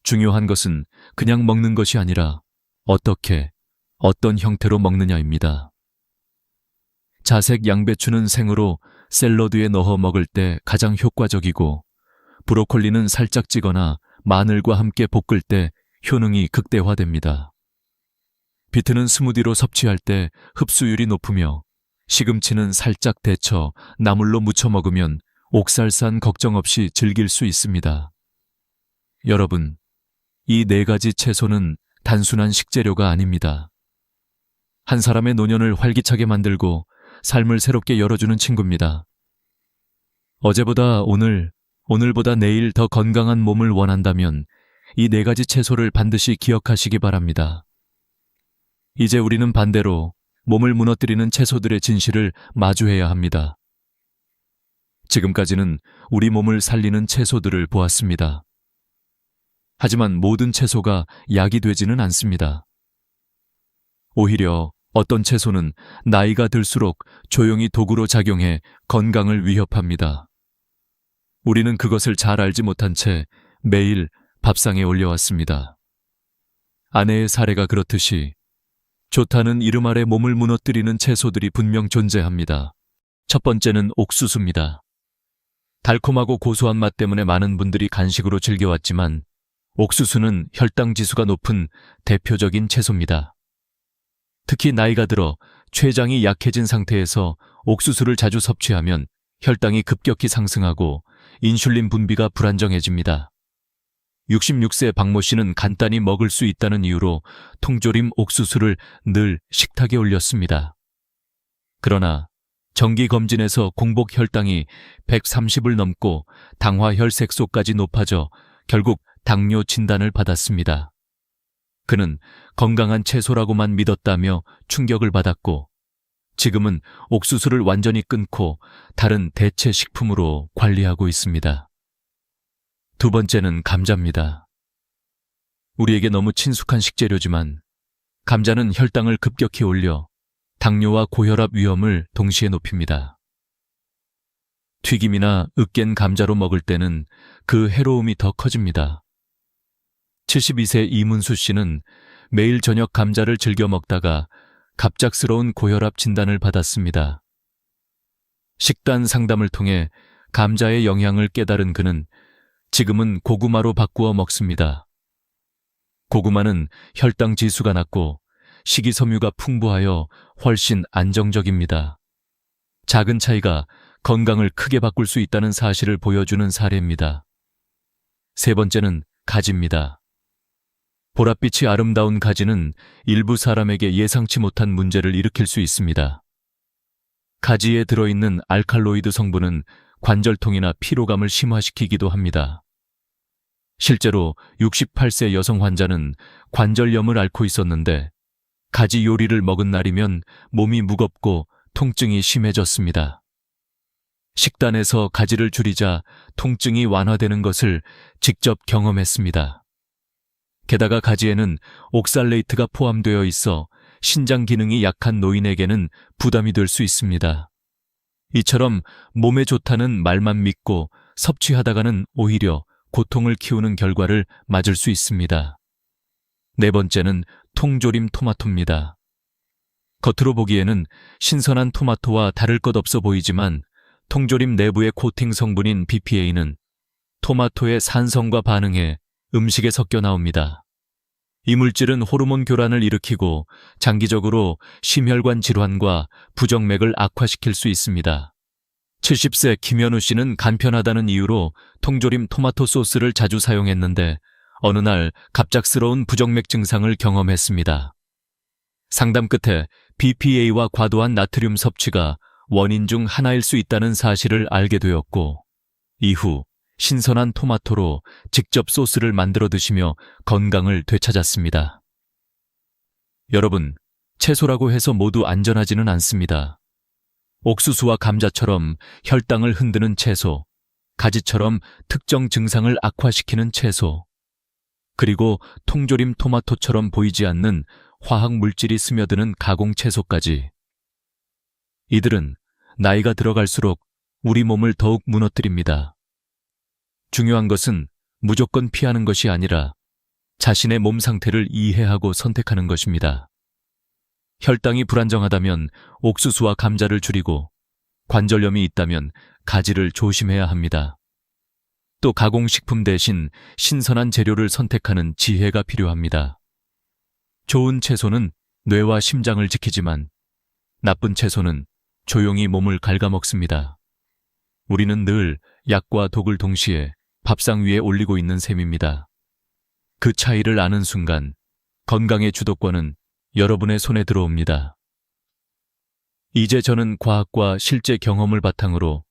중요한 것은 그냥 먹는 것이 아니라 어떻게, 어떤 형태로 먹느냐입니다. 자색 양배추는 생으로 샐러드에 넣어 먹을 때 가장 효과적이고, 브로콜리는 살짝 찌거나 마늘과 함께 볶을 때 효능이 극대화됩니다. 비트는 스무디로 섭취할 때 흡수율이 높으며, 시금치는 살짝 데쳐 나물로 무쳐 먹으면 옥살산 걱정 없이 즐길 수 있습니다. 여러분, 이 4가지 채소는 단순한 식재료가 아닙니다. 한 사람의 노년을 활기차게 만들고 삶을 새롭게 열어주는 친구입니다. 어제보다 오늘, 오늘보다 내일 더 건강한 몸을 원한다면 이 4가지 채소를 반드시 기억하시기 바랍니다. 이제 우리는 반대로 몸을 무너뜨리는 채소들의 진실을 마주해야 합니다. 지금까지는 우리 몸을 살리는 채소들을 보았습니다. 하지만 모든 채소가 약이 되지는 않습니다. 오히려 어떤 채소는 나이가 들수록 조용히 도구로 작용해 건강을 위협합니다. 우리는 그것을 잘 알지 못한 채 매일 밥상에 올려왔습니다. 아내의 사례가 그렇듯이 좋다는 이름 아래 몸을 무너뜨리는 채소들이 분명 존재합니다. 첫 번째는 옥수수입니다. 달콤하고 고소한 맛 때문에 많은 분들이 간식으로 즐겨왔지만 옥수수는 혈당 지수가 높은 대표적인 채소입니다. 특히 나이가 들어 췌장이 약해진 상태에서 옥수수를 자주 섭취하면 혈당이 급격히 상승하고 인슐린 분비가 불안정해집니다. 66세 박모 씨는 간단히 먹을 수 있다는 이유로 통조림 옥수수를 늘 식탁에 올렸습니다. 그러나 정기검진에서 공복 혈당이 130을 넘고 당화혈색소까지 높아져 결국 당뇨 진단을 받았습니다. 그는 건강한 채소라고만 믿었다며 충격을 받았고, 지금은 옥수수를 완전히 끊고 다른 대체 식품으로 관리하고 있습니다. 두 번째는 감자입니다. 우리에게 너무 친숙한 식재료지만 감자는 혈당을 급격히 올려 당뇨와 고혈압 위험을 동시에 높입니다. 튀김이나 으깬 감자로 먹을 때는 그 해로움이 더 커집니다. 72세 이문수 씨는 매일 저녁 감자를 즐겨 먹다가 갑작스러운 고혈압 진단을 받았습니다. 식단 상담을 통해 감자의 영향을 깨달은 그는 지금은 고구마로 바꾸어 먹습니다. 고구마는 혈당 지수가 낮고 식이섬유가 풍부하여 훨씬 안정적입니다. 작은 차이가 건강을 크게 바꿀 수 있다는 사실을 보여주는 사례입니다. 세 번째는 가지입니다. 보랏빛이 아름다운 가지는 일부 사람에게 예상치 못한 문제를 일으킬 수 있습니다. 가지에 들어있는 알칼로이드 성분은 관절통이나 피로감을 심화시키기도 합니다. 실제로 68세 여성 환자는 관절염을 앓고 있었는데 가지 요리를 먹은 날이면 몸이 무겁고 통증이 심해졌습니다. 식단에서 가지를 줄이자 통증이 완화되는 것을 직접 경험했습니다. 게다가 가지에는 옥살레이트가 포함되어 있어 신장 기능이 약한 노인에게는 부담이 될 수 있습니다. 이처럼 몸에 좋다는 말만 믿고 섭취하다가는 오히려 고통을 키우는 결과를 맞을 수 있습니다. 네 번째는 통조림 토마토입니다. 겉으로 보기에는 신선한 토마토와 다를 것 없어 보이지만 통조림 내부의 코팅 성분인 BPA는 토마토의 산성과 반응해 음식에 섞여 나옵니다. 이 물질은 호르몬 교란을 일으키고 장기적으로 심혈관 질환과 부정맥을 악화시킬 수 있습니다. 70세 김현우 씨는 간편하다는 이유로 통조림 토마토 소스를 자주 사용했는데 어느 날 갑작스러운 부정맥 증상을 경험했습니다. 상담 끝에 BPA와 과도한 나트륨 섭취가 원인 중 하나일 수 있다는 사실을 알게 되었고, 이후 신선한 토마토로 직접 소스를 만들어 드시며 건강을 되찾았습니다. 여러분, 채소라고 해서 모두 안전하지는 않습니다. 옥수수와 감자처럼 혈당을 흔드는 채소, 가지처럼 특정 증상을 악화시키는 채소, 그리고 통조림 토마토처럼 보이지 않는 화학 물질이 스며드는 가공 채소까지. 이들은 나이가 들어갈수록 우리 몸을 더욱 무너뜨립니다. 중요한 것은 무조건 피하는 것이 아니라 자신의 몸 상태를 이해하고 선택하는 것입니다. 혈당이 불안정하다면 옥수수와 감자를 줄이고, 관절염이 있다면 가지를 조심해야 합니다. 또 가공식품 대신 신선한 재료를 선택하는 지혜가 필요합니다. 좋은 채소는 뇌와 심장을 지키지만 나쁜 채소는 조용히 몸을 갉아먹습니다. 우리는 늘 약과 독을 동시에 밥상 위에 올리고 있는 셈입니다. 그 차이를 아는 순간 건강의 주도권은 여러분의 손에 들어옵니다. 이제 저는 과학과 실제 경험을 바탕으로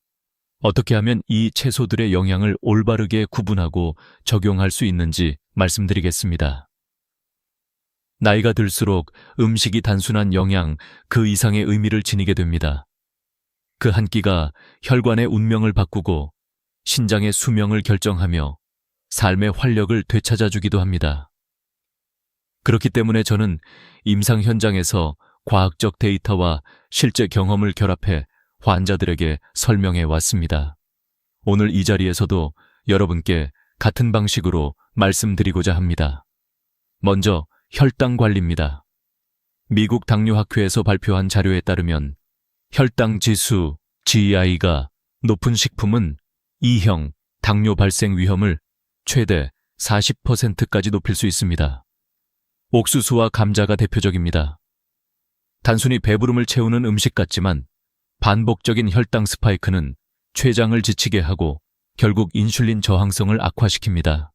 어떻게 하면 이 채소들의 영양을 올바르게 구분하고 적용할 수 있는지 말씀드리겠습니다. 나이가 들수록 음식이 단순한 영양 그 이상의 의미를 지니게 됩니다. 그 한 끼가 혈관의 운명을 바꾸고 신장의 수명을 결정하며 삶의 활력을 되찾아주기도 합니다. 그렇기 때문에 저는 임상 현장에서 과학적 데이터와 실제 경험을 결합해 환자들에게 설명해 왔습니다. 오늘 이 자리에서도 여러분께 같은 방식으로 말씀드리고자 합니다. 먼저 혈당 관리입니다. 미국 당뇨학회에서 발표한 자료에 따르면 혈당 지수 GI가 높은 식품은 2형 당뇨 발생 위험을 최대 40%까지 높일 수 있습니다. 옥수수와 감자가 대표적입니다. 단순히 배부름을 채우는 음식 같지만 반복적인 혈당 스파이크는 췌장을 지치게 하고 결국 인슐린 저항성을 악화시킵니다.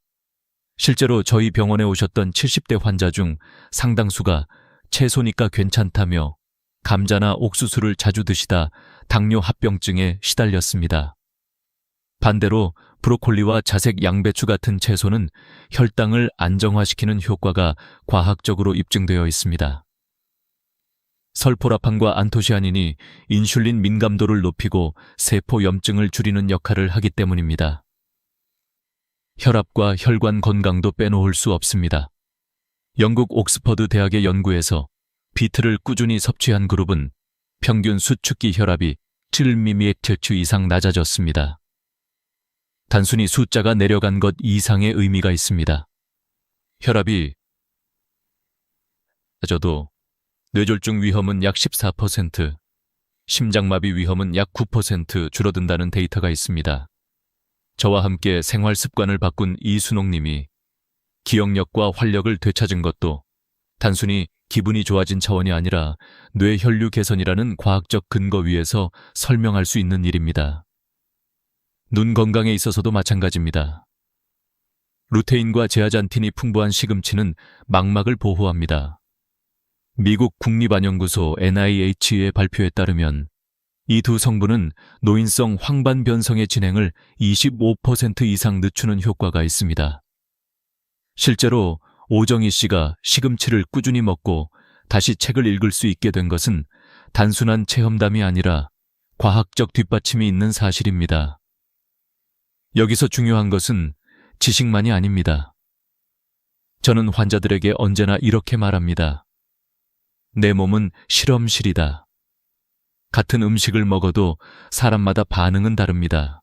실제로 저희 병원에 오셨던 70대 환자 중 상당수가 채소니까 괜찮다며 감자나 옥수수를 자주 드시다 당뇨 합병증에 시달렸습니다. 반대로 브로콜리와 자색 양배추 같은 채소는 혈당을 안정화시키는 효과가 과학적으로 입증되어 있습니다. 설포라판과 안토시아닌이 인슐린 민감도를 높이고 세포 염증을 줄이는 역할을 하기 때문입니다. 혈압과 혈관 건강도 빼놓을 수 없습니다. 영국 옥스퍼드 대학의 연구에서 비트를 꾸준히 섭취한 그룹은 평균 수축기 혈압이 7mmHg 이상 낮아졌습니다. 단순히 숫자가 내려간 것 이상의 의미가 있습니다. 혈압이 낮아도 뇌졸중 위험은 약 14%, 심장마비 위험은 약 9% 줄어든다는 데이터가 있습니다. 저와 함께 생활 습관을 바꾼 이순옥님이 기억력과 활력을 되찾은 것도 단순히 기분이 좋아진 차원이 아니라 뇌혈류 개선이라는 과학적 근거 위에서 설명할 수 있는 일입니다. 눈 건강에 있어서도 마찬가지입니다. 루테인과 제아잔틴이 풍부한 시금치는 망막을 보호합니다. 미국 국립안연구소 NIH의 발표에 따르면 이 두 성분은 노인성 황반 변성의 진행을 25% 이상 늦추는 효과가 있습니다. 실제로 오정희 씨가 시금치를 꾸준히 먹고 다시 책을 읽을 수 있게 된 것은 단순한 체험담이 아니라 과학적 뒷받침이 있는 사실입니다. 여기서 중요한 것은 지식만이 아닙니다. 저는 환자들에게 언제나 이렇게 말합니다. 내 몸은 실험실이다. 같은 음식을 먹어도 사람마다 반응은 다릅니다.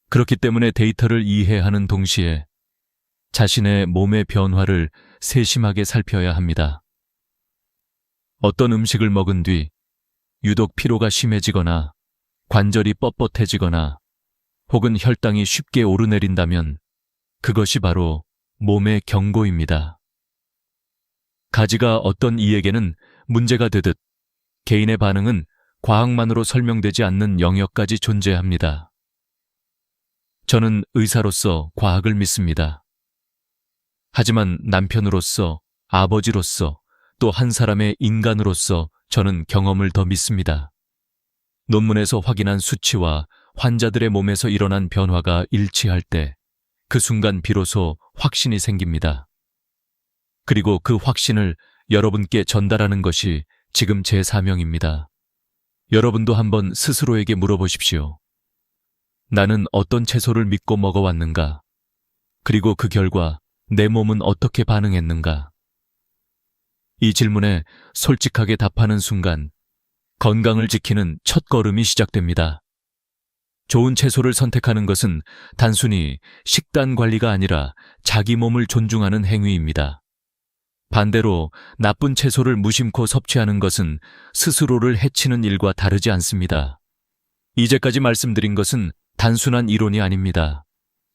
그렇기 때문에 데이터를 이해하는 동시에 자신의 몸의 변화를 세심하게 살펴야 합니다. 어떤 음식을 먹은 뒤 유독 피로가 심해지거나 관절이 뻣뻣해지거나 혹은 혈당이 쉽게 오르내린다면 그것이 바로 몸의 경고입니다. 가지가 어떤 이에게는 문제가 되듯 개인의 반응은 과학만으로 설명되지 않는 영역까지 존재합니다. 저는 의사로서 과학을 믿습니다. 하지만 남편으로서, 아버지로서, 또 한 사람의 인간으로서 저는 경험을 더 믿습니다. 논문에서 확인한 수치와 환자들의 몸에서 일어난 변화가 일치할 때 그 순간 비로소 확신이 생깁니다. 그리고 그 확신을 여러분께 전달하는 것이 지금 제 사명입니다. 여러분도 한번 스스로에게 물어보십시오. 나는 어떤 채소를 믿고 먹어왔는가? 그리고 그 결과 내 몸은 어떻게 반응했는가? 이 질문에 솔직하게 답하는 순간 건강을 지키는 첫 걸음이 시작됩니다. 좋은 채소를 선택하는 것은 단순히 식단 관리가 아니라 자기 몸을 존중하는 행위입니다. 반대로 나쁜 채소를 무심코 섭취하는 것은 스스로를 해치는 일과 다르지 않습니다. 이제까지 말씀드린 것은 단순한 이론이 아닙니다.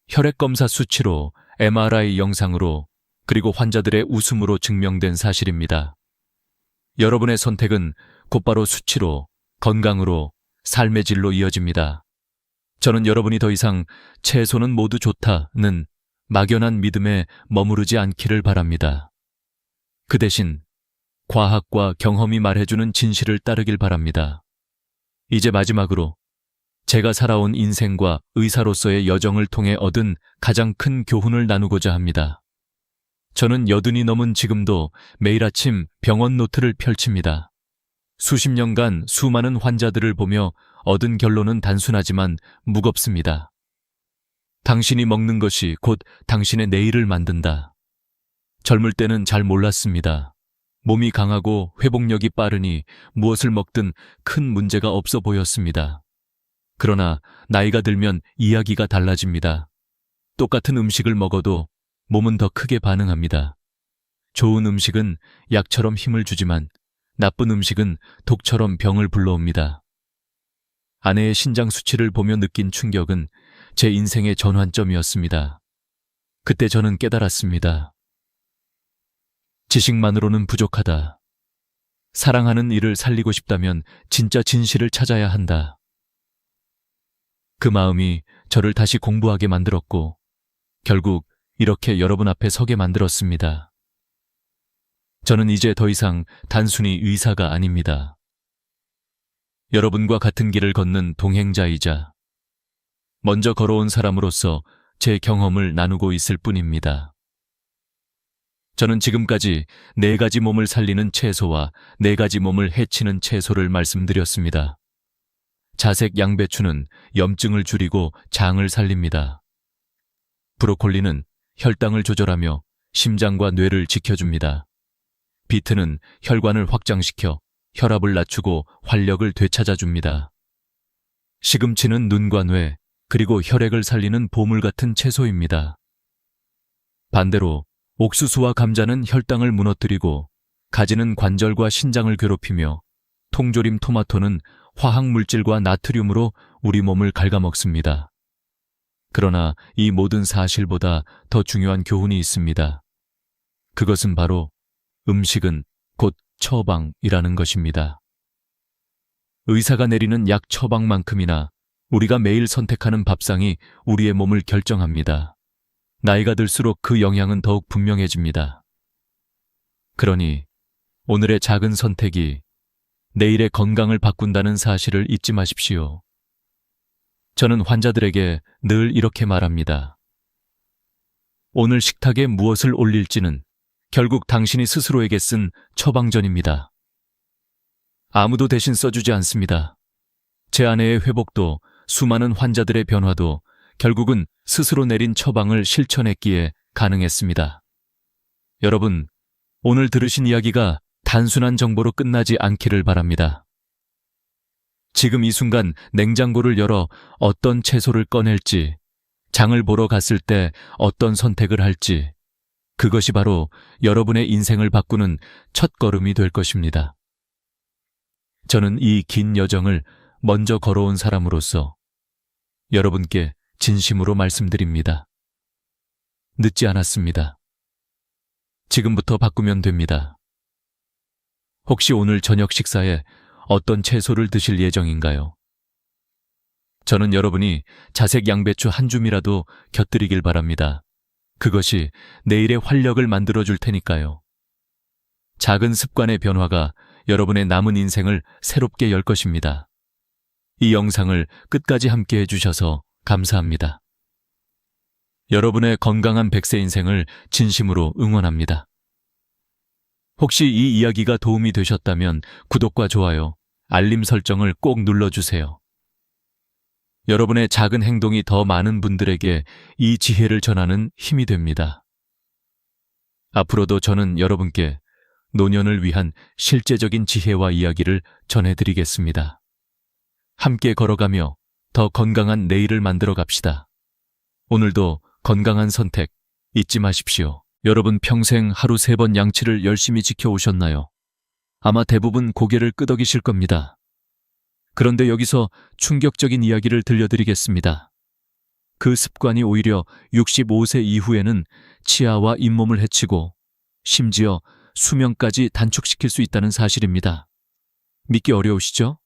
혈액검사 수치로, MRI 영상으로, 그리고 환자들의 웃음으로 증명된 사실입니다. 여러분의 선택은 곧바로 수치로, 건강으로, 삶의 질로 이어집니다. 저는 여러분이 더 이상 채소는 모두 좋다는 막연한 믿음에 머무르지 않기를 바랍니다. 그 대신 과학과 경험이 말해주는 진실을 따르길 바랍니다. 이제 마지막으로 제가 살아온 인생과 의사로서의 여정을 통해 얻은 가장 큰 교훈을 나누고자 합니다. 저는 80이 넘은 지금도 매일 아침 병원 노트를 펼칩니다. 수십 년간 수많은 환자들을 보며 얻은 결론은 단순하지만 무겁습니다. 당신이 먹는 것이 곧 당신의 내일을 만든다. 젊을 때는 잘 몰랐습니다. 몸이 강하고 회복력이 빠르니 무엇을 먹든 큰 문제가 없어 보였습니다. 그러나 나이가 들면 이야기가 달라집니다. 똑같은 음식을 먹어도 몸은 더 크게 반응합니다. 좋은 음식은 약처럼 힘을 주지만 나쁜 음식은 독처럼 병을 불러옵니다. 아내의 신장 수치를 보며 느낀 충격은 제 인생의 전환점이었습니다. 그때 저는 깨달았습니다. 지식만으로는 부족하다. 사랑하는 이를 살리고 싶다면 진짜 진실을 찾아야 한다. 그 마음이 저를 다시 공부하게 만들었고 결국 이렇게 여러분 앞에 서게 만들었습니다. 저는 이제 더 이상 단순히 의사가 아닙니다. 여러분과 같은 길을 걷는 동행자이자 먼저 걸어온 사람으로서 제 경험을 나누고 있을 뿐입니다. 저는 지금까지 4가지 몸을 살리는 채소와 4가지 몸을 해치는 채소를 말씀드렸습니다. 자색 양배추는 염증을 줄이고 장을 살립니다. 브로콜리는 혈당을 조절하며 심장과 뇌를 지켜줍니다. 비트는 혈관을 확장시켜 혈압을 낮추고 활력을 되찾아줍니다. 시금치는 눈과 뇌, 그리고 혈액을 살리는 보물 같은 채소입니다. 반대로 옥수수와 감자는 혈당을 무너뜨리고 가지는 관절과 신장을 괴롭히며 통조림 토마토는 화학물질과 나트륨으로 우리 몸을 갉아먹습니다. 그러나 이 모든 사실보다 더 중요한 교훈이 있습니다. 그것은 바로 음식은 곧 처방이라는 것입니다. 의사가 내리는 약 처방만큼이나 우리가 매일 선택하는 밥상이 우리의 몸을 결정합니다. 나이가 들수록 그 영향은 더욱 분명해집니다. 그러니 오늘의 작은 선택이 내일의 건강을 바꾼다는 사실을 잊지 마십시오. 저는 환자들에게 늘 이렇게 말합니다. 오늘 식탁에 무엇을 올릴지는 결국 당신이 스스로에게 쓴 처방전입니다. 아무도 대신 써주지 않습니다. 제 아내의 회복도 수많은 환자들의 변화도 결국은 스스로 내린 처방을 실천했기에 가능했습니다. 여러분, 오늘 들으신 이야기가 단순한 정보로 끝나지 않기를 바랍니다. 지금 이 순간 냉장고를 열어 어떤 채소를 꺼낼지, 장을 보러 갔을 때 어떤 선택을 할지, 그것이 바로 여러분의 인생을 바꾸는 첫걸음이 될 것입니다. 저는 이 긴 여정을 먼저 걸어온 사람으로서 여러분께 진심으로 말씀드립니다. 늦지 않았습니다. 지금부터 바꾸면 됩니다. 혹시 오늘 저녁 식사에 어떤 채소를 드실 예정인가요? 저는 여러분이 자색 양배추 한 줌이라도 곁들이길 바랍니다. 그것이 내일의 활력을 만들어줄 테니까요. 작은 습관의 변화가 여러분의 남은 인생을 새롭게 열 것입니다. 이 영상을 끝까지 함께 해주셔서 감사합니다. 여러분의 건강한 100세 인생을 진심으로 응원합니다. 혹시 이 이야기가 도움이 되셨다면 구독과 좋아요, 알림 설정을 꼭 눌러주세요. 여러분의 작은 행동이 더 많은 분들에게 이 지혜를 전하는 힘이 됩니다. 앞으로도 저는 여러분께 노년을 위한 실제적인 지혜와 이야기를 전해드리겠습니다. 함께 걸어가며 더 건강한 내일을 만들어 갑시다. 오늘도 건강한 선택 잊지 마십시오. 여러분 평생 하루 3번 양치를 열심히 지켜오셨나요? 아마 대부분 고개를 끄덕이실 겁니다. 그런데 여기서 충격적인 이야기를 들려드리겠습니다. 그 습관이 오히려 65세 이후에는 치아와 잇몸을 해치고 심지어 수명까지 단축시킬 수 있다는 사실입니다. 믿기 어려우시죠?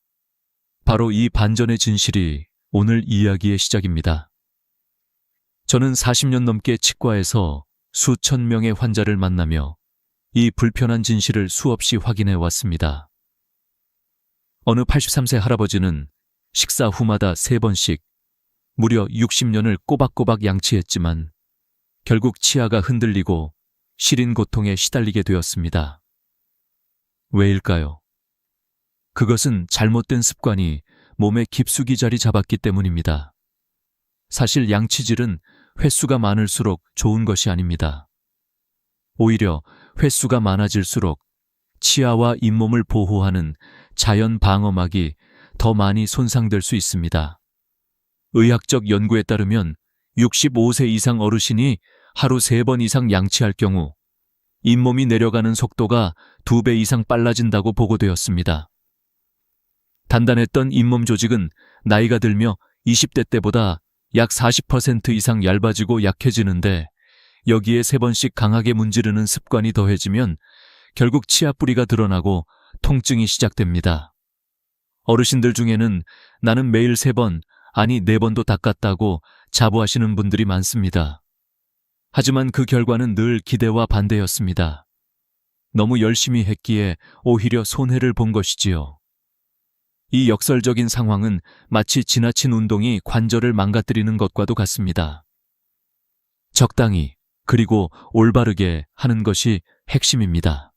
바로 이 반전의 진실이 오늘 이야기의 시작입니다. 저는 40년 넘게 치과에서 수천 명의 환자를 만나며 이 불편한 진실을 수없이 확인해 왔습니다. 어느 83세 할아버지는 식사 후마다 3번씩 무려 60년을 꼬박꼬박 양치했지만 결국 치아가 흔들리고 시린 고통에 시달리게 되었습니다. 왜일까요? 그것은 잘못된 습관이 몸에 깊숙이 자리 잡았기 때문입니다. 사실 양치질은 횟수가 많을수록 좋은 것이 아닙니다. 오히려 횟수가 많아질수록 치아와 잇몸을 보호하는 자연 방어막이 더 많이 손상될 수 있습니다. 의학적 연구에 따르면 65세 이상 어르신이 하루 3번 이상 양치할 경우 잇몸이 내려가는 속도가 2배 이상 빨라진다고 보고되었습니다. 단단했던 잇몸 조직은 나이가 들며 20대 때보다 약 40% 이상 얇아지고 약해지는데 여기에 3번씩 강하게 문지르는 습관이 더해지면 결국 치아 뿌리가 드러나고 통증이 시작됩니다. 어르신들 중에는 나는 매일 3번, 아니 4번도 닦았다고 자부하시는 분들이 많습니다. 하지만 그 결과는 늘 기대와 반대였습니다. 너무 열심히 했기에 오히려 손해를 본 것이지요. 이 역설적인 상황은 마치 지나친 운동이 관절을 망가뜨리는 것과도 같습니다. 적당히 그리고 올바르게 하는 것이 핵심입니다.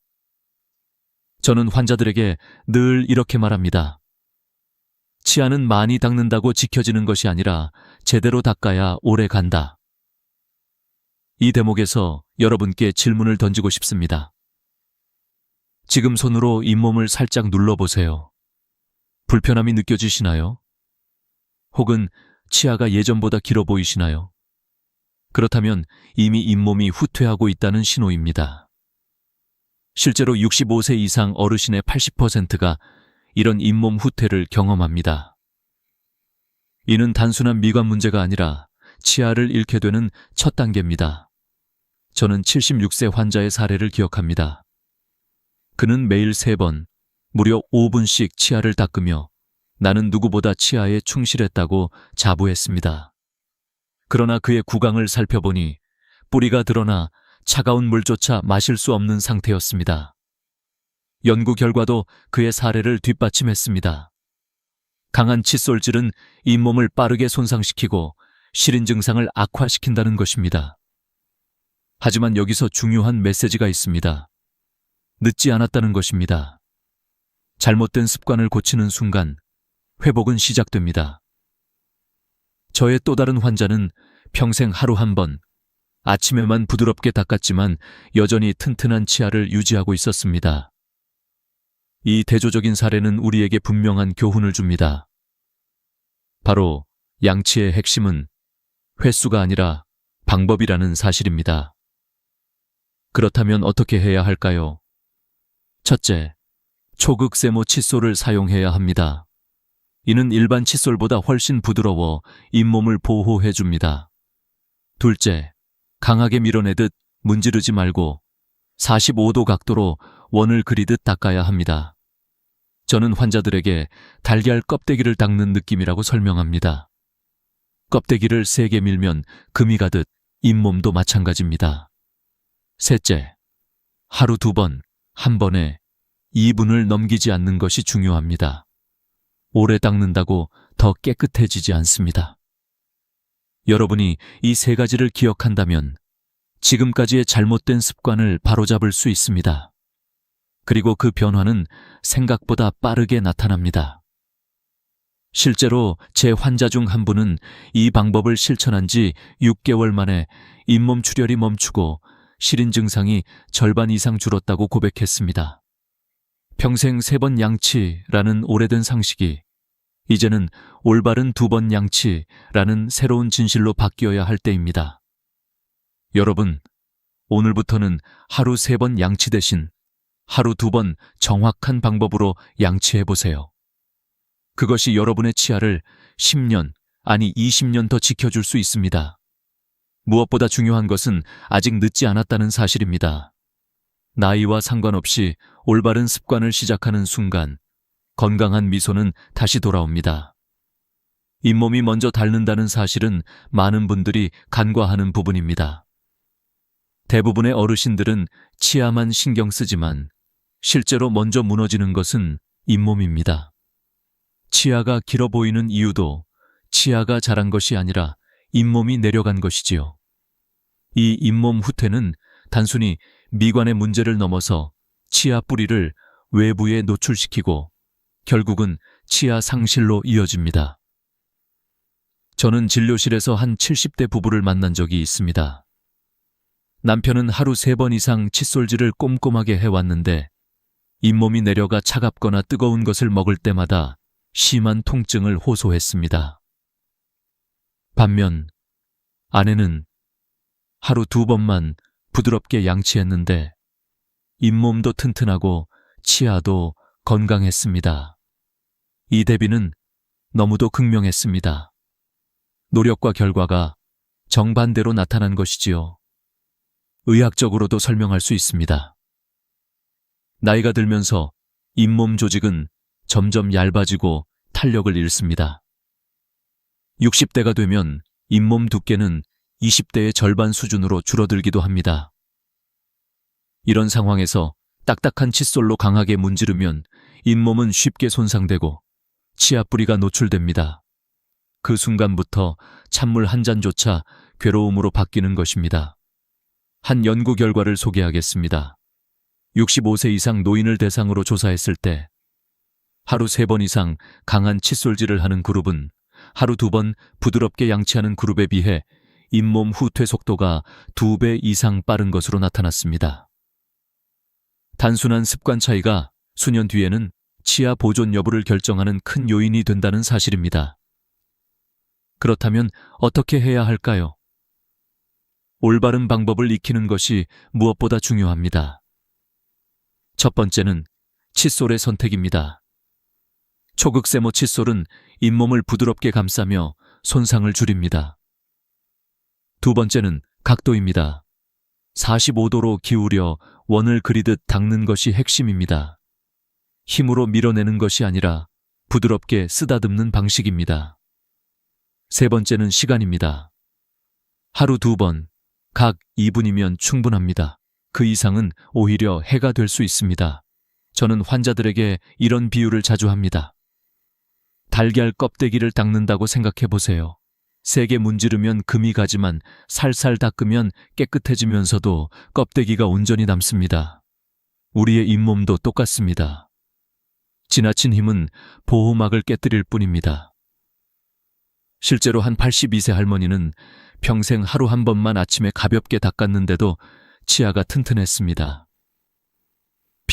저는 환자들에게 늘 이렇게 말합니다. 치아는 많이 닦는다고 지켜지는 것이 아니라 제대로 닦아야 오래 간다. 이 대목에서 여러분께 질문을 던지고 싶습니다. 지금 손으로 잇몸을 살짝 눌러보세요. 불편함이 느껴지시나요? 혹은 치아가 예전보다 길어 보이시나요? 그렇다면 이미 잇몸이 후퇴하고 있다는 신호입니다. 실제로 65세 이상 어르신의 80%가 이런 잇몸 후퇴를 경험합니다. 이는 단순한 미관 문제가 아니라 치아를 잃게 되는 첫 단계입니다. 저는 76세 환자의 사례를 기억합니다. 그는 매일 3번, 무려 5분씩 치아를 닦으며 나는 누구보다 치아에 충실했다고 자부했습니다. 그러나 그의 구강을 살펴보니 뿌리가 드러나 차가운 물조차 마실 수 없는 상태였습니다. 연구 결과도 그의 사례를 뒷받침했습니다. 강한 칫솔질은 잇몸을 빠르게 손상시키고 시린 증상을 악화시킨다는 것입니다. 하지만 여기서 중요한 메시지가 있습니다. 늦지 않았다는 것입니다. 잘못된 습관을 고치는 순간 회복은 시작됩니다. 저의 또 다른 환자는 평생 하루 1번, 아침에만 부드럽게 닦았지만 여전히 튼튼한 치아를 유지하고 있었습니다. 이 대조적인 사례는 우리에게 분명한 교훈을 줍니다. 바로 양치의 핵심은 횟수가 아니라 방법이라는 사실입니다. 그렇다면 어떻게 해야 할까요? 첫째, 초극세모 칫솔을 사용해야 합니다. 이는 일반 칫솔보다 훨씬 부드러워 잇몸을 보호해 줍니다. 둘째, 강하게 밀어내듯 문지르지 말고 45도 각도로 원을 그리듯 닦아야 합니다. 저는 환자들에게 달걀 껍데기를 닦는 느낌이라고 설명합니다. 껍데기를 세게 밀면 금이 가듯 잇몸도 마찬가지입니다. 셋째, 하루 2번, 한 번에 2분을 넘기지 않는 것이 중요합니다. 오래 닦는다고 더 깨끗해지지 않습니다. 여러분이 이 3가지를 기억한다면 지금까지의 잘못된 습관을 바로잡을 수 있습니다. 그리고 그 변화는 생각보다 빠르게 나타납니다. 실제로 제 환자 중 한 분은 이 방법을 실천한 지 6개월 만에 잇몸 출혈이 멈추고 시린 증상이 절반 이상 줄었다고 고백했습니다. 평생 3번 양치라는 오래된 상식이 이제는 올바른 2번 양치라는 새로운 진실로 바뀌어야 할 때입니다. 여러분, 오늘부터는 하루 3번 양치 대신 하루 2번 정확한 방법으로 양치해보세요. 그것이 여러분의 치아를 10년, 아니 20년 더 지켜줄 수 있습니다. 무엇보다 중요한 것은 아직 늦지 않았다는 사실입니다. 나이와 상관없이 올바른 습관을 시작하는 순간 건강한 미소는 다시 돌아옵니다. 잇몸이 먼저 닳는다는 사실은 많은 분들이 간과하는 부분입니다. 대부분의 어르신들은 치아만 신경 쓰지만 실제로 먼저 무너지는 것은 잇몸입니다. 치아가 길어 보이는 이유도 치아가 자란 것이 아니라 잇몸이 내려간 것이지요. 이 잇몸 후퇴는 단순히 미관의 문제를 넘어서 치아 뿌리를 외부에 노출시키고 결국은 치아 상실로 이어집니다. 저는 진료실에서 한 70대 부부를 만난 적이 있습니다. 남편은 하루 3번 이상 칫솔질을 꼼꼼하게 해왔는데 잇몸이 내려가 차갑거나 뜨거운 것을 먹을 때마다 심한 통증을 호소했습니다. 반면 아내는 하루 2번만 부드럽게 양치했는데 잇몸도 튼튼하고 치아도 건강했습니다. 이 대비는 너무도 극명했습니다. 노력과 결과가 정반대로 나타난 것이지요. 의학적으로도 설명할 수 있습니다. 나이가 들면서 잇몸 조직은 점점 얇아지고 탄력을 잃습니다. 60대가 되면 잇몸 두께는 20대의 절반 수준으로 줄어들기도 합니다. 이런 상황에서 딱딱한 칫솔로 강하게 문지르면 잇몸은 쉽게 손상되고 치아 뿌리가 노출됩니다. 그 순간부터 찬물 한 잔조차 괴로움으로 바뀌는 것입니다. 한 연구 결과를 소개하겠습니다. 65세 이상 노인을 대상으로 조사했을 때 하루 3번 이상 강한 칫솔질을 하는 그룹은 하루 2번 부드럽게 양치하는 그룹에 비해 잇몸 후퇴 속도가 2배 이상 빠른 것으로 나타났습니다. 단순한 습관 차이가 수년 뒤에는 치아 보존 여부를 결정하는 큰 요인이 된다는 사실입니다. 그렇다면 어떻게 해야 할까요? 올바른 방법을 익히는 것이 무엇보다 중요합니다. 첫 번째는 칫솔의 선택입니다. 초극세모 칫솔은 잇몸을 부드럽게 감싸며 손상을 줄입니다. 두 번째는 각도입니다. 45도로 기울여 원을 그리듯 닦는 것이 핵심입니다. 힘으로 밀어내는 것이 아니라 부드럽게 쓰다듬는 방식입니다. 세 번째는 시간입니다. 하루 2번, 각 2분이면 충분합니다. 그 이상은 오히려 해가 될 수 있습니다. 저는 환자들에게 이런 비유를 자주 합니다. 달걀 껍데기를 닦는다고 생각해 보세요. 세게 문지르면 금이 가지만 살살 닦으면 깨끗해지면서도 껍데기가 온전히 남습니다. 우리의 잇몸도 똑같습니다. 지나친 힘은 보호막을 깨뜨릴 뿐입니다. 실제로 한 82세 할머니는 평생 하루 한 번만 아침에 가볍게 닦았는데도 치아가 튼튼했습니다.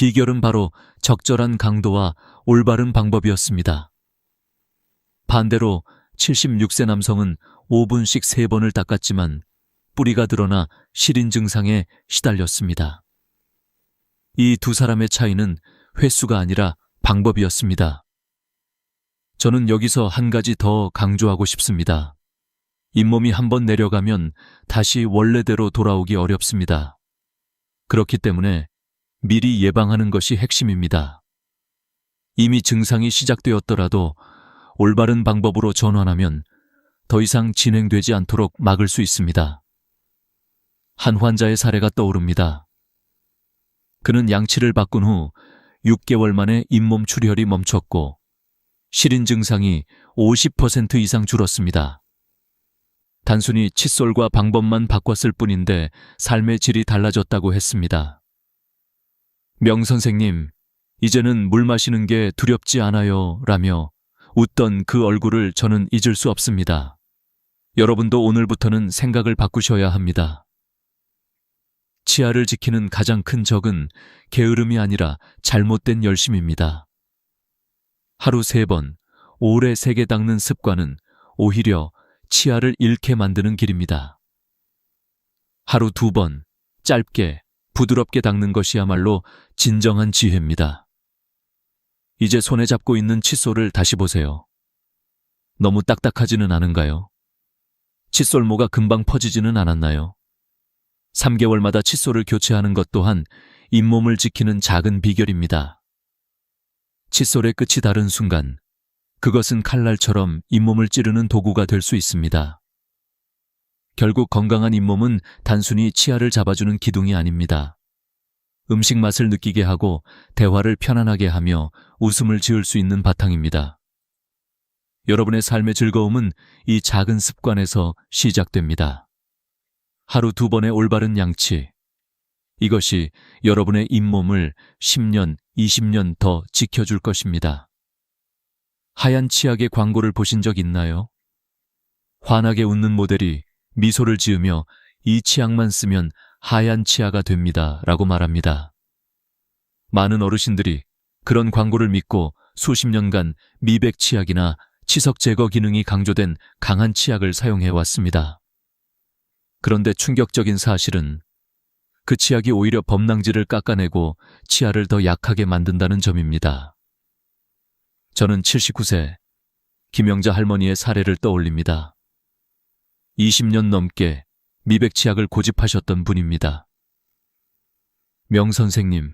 비결은 바로 적절한 강도와 올바른 방법이었습니다. 반대로 76세 남성은 5분씩 3번을 닦았지만 뿌리가 드러나 시린 증상에 시달렸습니다. 이 두 사람의 차이는 횟수가 아니라 방법이었습니다. 저는 여기서 한 가지 더 강조하고 싶습니다. 잇몸이 한번 내려가면 다시 원래대로 돌아오기 어렵습니다. 그렇기 때문에 미리 예방하는 것이 핵심입니다. 이미 증상이 시작되었더라도 올바른 방법으로 전환하면 더 이상 진행되지 않도록 막을 수 있습니다. 한 환자의 사례가 떠오릅니다. 그는 양치를 바꾼 후 6개월 만에 잇몸 출혈이 멈췄고 시린 증상이 50% 이상 줄었습니다. 단순히 칫솔과 방법만 바꿨을 뿐인데 삶의 질이 달라졌다고 했습니다. 명 선생님, 이제는 물 마시는 게 두렵지 않아요 라며 웃던 그 얼굴을 저는 잊을 수 없습니다. 여러분도 오늘부터는 생각을 바꾸셔야 합니다. 치아를 지키는 가장 큰 적은 게으름이 아니라 잘못된 열심입니다. 하루 3번, 오래 세게 닦는 습관은 오히려 치아를 잃게 만드는 길입니다. 하루 2번, 짧게, 부드럽게 닦는 것이야말로 진정한 지혜입니다. 이제 손에 잡고 있는 칫솔을 다시 보세요. 너무 딱딱하지는 않은가요? 칫솔모가 금방 퍼지지는 않았나요? 3개월마다 칫솔을 교체하는 것 또한 잇몸을 지키는 작은 비결입니다. 칫솔의 끝이 닳은 순간 그것은 칼날처럼 잇몸을 찌르는 도구가 될 수 있습니다. 결국 건강한 잇몸은 단순히 치아를 잡아주는 기둥이 아닙니다. 음식 맛을 느끼게 하고 대화를 편안하게 하며 웃음을 지을 수 있는 바탕입니다. 여러분의 삶의 즐거움은 이 작은 습관에서 시작됩니다. 하루 2번의 올바른 양치. 이것이 여러분의 잇몸을 10년, 20년 더 지켜줄 것입니다. 하얀 치약의 광고를 보신 적 있나요? 환하게 웃는 모델이 미소를 지으며 이 치약만 쓰면 하얀 치아가 됩니다 라고 말합니다. 많은 어르신들이 그런 광고를 믿고 수십 년간 미백 치약이나 치석 제거 기능이 강조된 강한 치약을 사용해왔습니다. 그런데 충격적인 사실은 그 치약이 오히려 범낭지를 깎아내고 치아를 더 약하게 만든다는 점입니다. 저는 79세 김영자 할머니의 사례를 떠올립니다. 20년 넘게 미백 치약을 고집하셨던 분입니다. 명 선생님,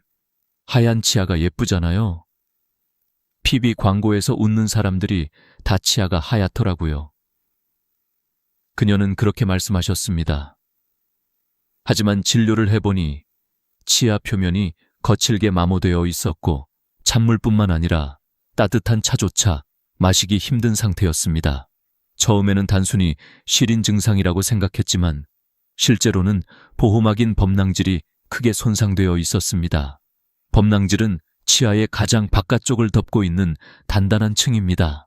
하얀 치아가 예쁘잖아요. PB 광고에서 웃는 사람들이 다 치아가 하얗더라고요. 그녀는 그렇게 말씀하셨습니다. 하지만 진료를 해보니 치아 표면이 거칠게 마모되어 있었고 찬물뿐만 아니라 따뜻한 차조차 마시기 힘든 상태였습니다. 처음에는 단순히 시린 증상이라고 생각했지만 실제로는 보호막인 범낭질이 크게 손상되어 있었습니다. 범낭질은 치아의 가장 바깥쪽을 덮고 있는 단단한 층입니다.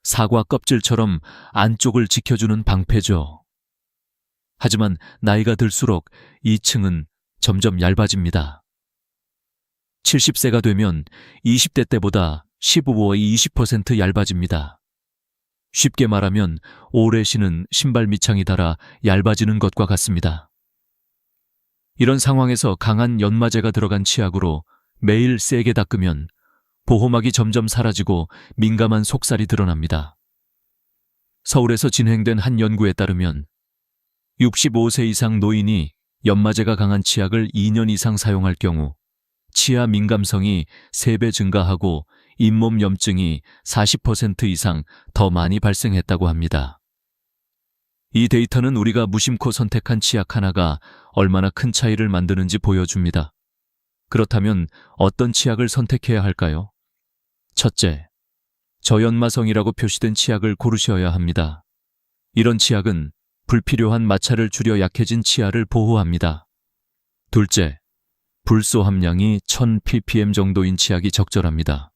사과 껍질처럼 안쪽을 지켜주는 방패죠. 하지만 나이가 들수록 이 층은 점점 얇아집니다. 70세가 되면 20대 때보다 15-20% 얇아집니다. 쉽게 말하면 오래 신은 신발 밑창이 닳아 얇아지는 것과 같습니다. 이런 상황에서 강한 연마제가 들어간 치약으로 매일 세게 닦으면 보호막이 점점 사라지고 민감한 속살이 드러납니다. 서울에서 진행된 한 연구에 따르면 65세 이상 노인이 연마제가 강한 치약을 2년 이상 사용할 경우 치아 민감성이 3배 증가하고 잇몸 염증이 40% 이상 더 많이 발생했다고 합니다. 이 데이터는 우리가 무심코 선택한 치약 하나가 얼마나 큰 차이를 만드는지 보여줍니다. 그렇다면 어떤 치약을 선택해야 할까요? 첫째, 저연마성이라고 표시된 치약을 고르셔야 합니다. 이런 치약은 불필요한 마찰을 줄여 약해진 치아를 보호합니다. 둘째, 불소 함량이 1000ppm 정도인 치약이 적절합니다.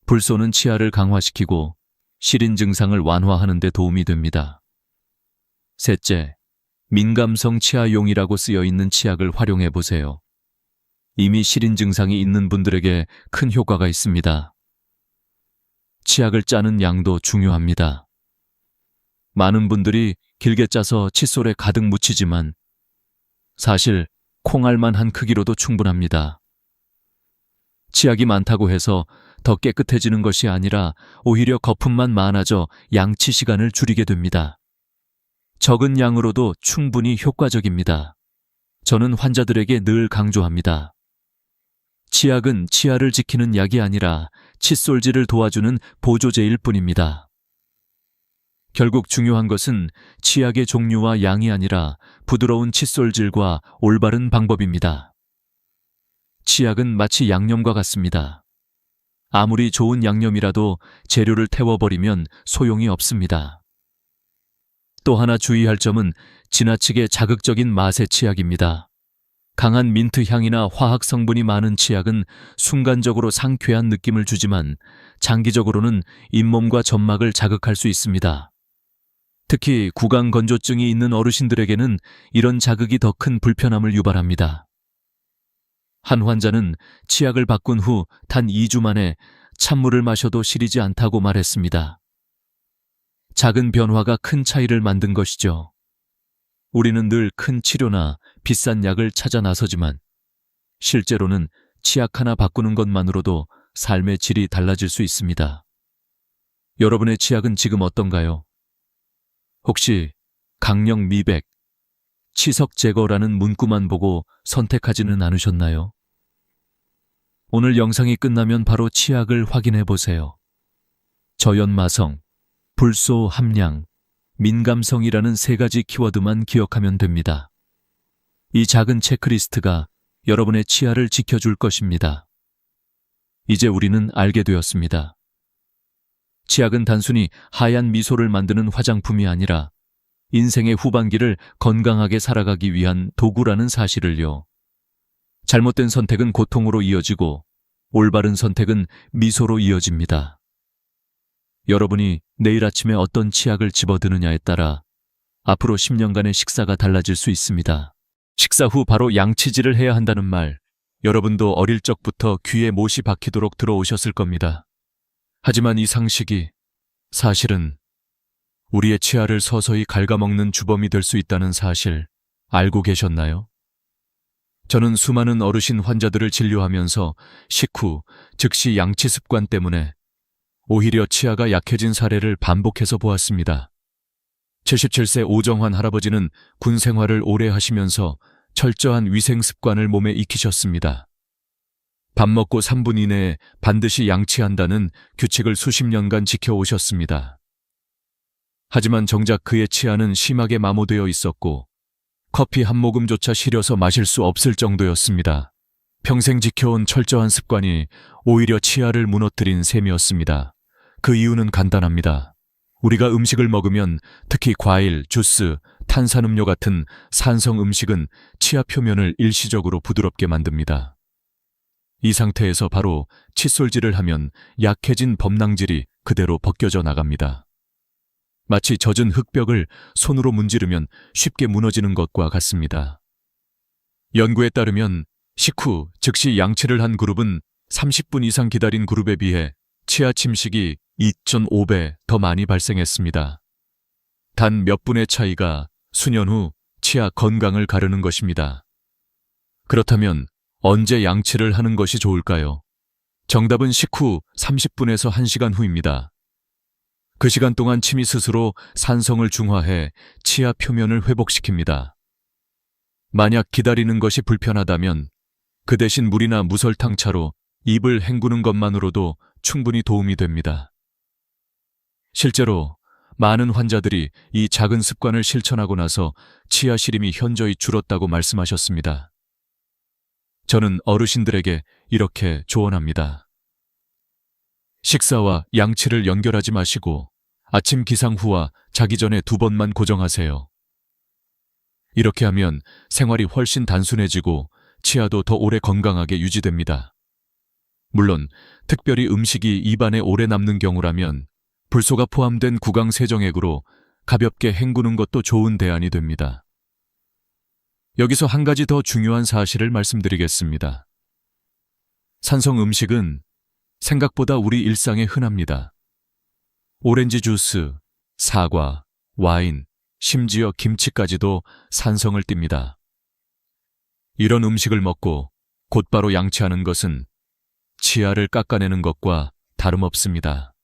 불소는 치아를 강화시키고 시린 증상을 완화하는 데 도움이 됩니다. 셋째, 민감성 치아용이라고 쓰여 있는 치약을 활용해 보세요. 이미 실인 증상이 있는 분들에게 큰 효과가 있습니다. 치약을 짜는 양도 중요합니다. 많은 분들이 길게 짜서 칫솔에 가득 묻히지만 사실 콩알만한 크기로도 충분합니다. 치약이 많다고 해서 더 깨끗해지는 것이 아니라 오히려 거품만 많아져 양치 시간을 줄이게 됩니다. 적은 양으로도 충분히 효과적입니다. 저는 환자들에게 늘 강조합니다. 치약은 치아를 지키는 약이 아니라 칫솔질을 도와주는 보조제일 뿐입니다. 결국 중요한 것은 치약의 종류와 양이 아니라 부드러운 칫솔질과 올바른 방법입니다. 치약은 마치 양념과 같습니다. 아무리 좋은 양념이라도 재료를 태워버리면 소용이 없습니다. 또 하나 주의할 점은 지나치게 자극적인 맛의 치약입니다. 강한 민트 향이나 화학 성분이 많은 치약은 순간적으로 상쾌한 느낌을 주지만 장기적으로는 잇몸과 점막을 자극할 수 있습니다. 특히 구강 건조증이 있는 어르신들에게는 이런 자극이 더 큰 불편함을 유발합니다. 한 환자는 치약을 바꾼 후 단 2주 만에 찬물을 마셔도 시리지 않다고 말했습니다. 작은 변화가 큰 차이를 만든 것이죠. 우리는 늘 큰 치료나 비싼 약을 찾아 나서지만 실제로는 치약 하나 바꾸는 것만으로도 삶의 질이 달라질 수 있습니다. 여러분의 치약은 지금 어떤가요? 혹시 강령 미백, 치석 제거라는 문구만 보고 선택하지는 않으셨나요? 오늘 영상이 끝나면 바로 치약을 확인해 보세요. 저연마성, 불소 함량, 민감성이라는 3가지 키워드만 기억하면 됩니다. 이 작은 체크리스트가 여러분의 치아를 지켜줄 것입니다. 이제 우리는 알게 되었습니다. 치약은 단순히 하얀 미소를 만드는 화장품이 아니라 인생의 후반기를 건강하게 살아가기 위한 도구라는 사실을요. 잘못된 선택은 고통으로 이어지고 올바른 선택은 미소로 이어집니다. 여러분이 내일 아침에 어떤 치약을 집어드느냐에 따라 앞으로 10년간의 식사가 달라질 수 있습니다. 식사 후 바로 양치질을 해야 한다는 말, 여러분도 어릴 적부터 귀에 못이 박히도록 들어오셨을 겁니다. 하지만 이 상식이 사실은 우리의 치아를 서서히 갉아먹는 주범이 될 수 있다는 사실 알고 계셨나요? 저는 수많은 어르신 환자들을 진료하면서 식후, 즉시 양치 습관 때문에 오히려 치아가 약해진 사례를 반복해서 보았습니다. 77세 오정환 할아버지는 군 생활을 오래 하시면서 철저한 위생 습관을 몸에 익히셨습니다. 밥 먹고 3분 이내에 반드시 양치한다는 규칙을 수십 년간 지켜오셨습니다. 하지만 정작 그의 치아는 심하게 마모되어 있었고 커피 한 모금조차 시려서 마실 수 없을 정도였습니다. 평생 지켜온 철저한 습관이 오히려 치아를 무너뜨린 셈이었습니다. 그 이유는 간단합니다. 우리가 음식을 먹으면 특히 과일, 주스, 탄산음료 같은 산성 음식은 치아 표면을 일시적으로 부드럽게 만듭니다. 이 상태에서 바로 칫솔질을 하면 약해진 범낭질이 그대로 벗겨져 나갑니다. 마치 젖은 흙벽을 손으로 문지르면 쉽게 무너지는 것과 같습니다. 연구에 따르면 식후 즉시 양치를 한 그룹은 30분 이상 기다린 그룹에 비해 치아 침식이 2.5배 더 많이 발생했습니다. 단 몇 분의 차이가 수년 후 치아 건강을 가르는 것입니다. 그렇다면 언제 양치를 하는 것이 좋을까요? 정답은 식후 30분에서 1시간 후입니다. 그 시간 동안 침이 스스로 산성을 중화해 치아 표면을 회복시킵니다. 만약 기다리는 것이 불편하다면 그 대신 물이나 무설탕차로 입을 헹구는 것만으로도 충분히 도움이 됩니다. 실제로 많은 환자들이 이 작은 습관을 실천하고 나서 치아 시림이 현저히 줄었다고 말씀하셨습니다. 저는 어르신들에게 이렇게 조언합니다. 식사와 양치를 연결하지 마시고 아침 기상 후와 자기 전에 2번만 고정하세요. 이렇게 하면 생활이 훨씬 단순해지고 치아도 더 오래 건강하게 유지됩니다. 물론 특별히 음식이 입안에 오래 남는 경우라면 불소가 포함된 구강 세정액으로 가볍게 헹구는 것도 좋은 대안이 됩니다. 여기서 한 가지 더 중요한 사실을 말씀드리겠습니다. 산성 음식은 생각보다 우리 일상에 흔합니다. 오렌지 주스, 사과, 와인, 심지어 김치까지도 산성을 띱니다. 이런 음식을 먹고 곧바로 양치하는 것은 치아를 깎아내는 것과 다름없습니다.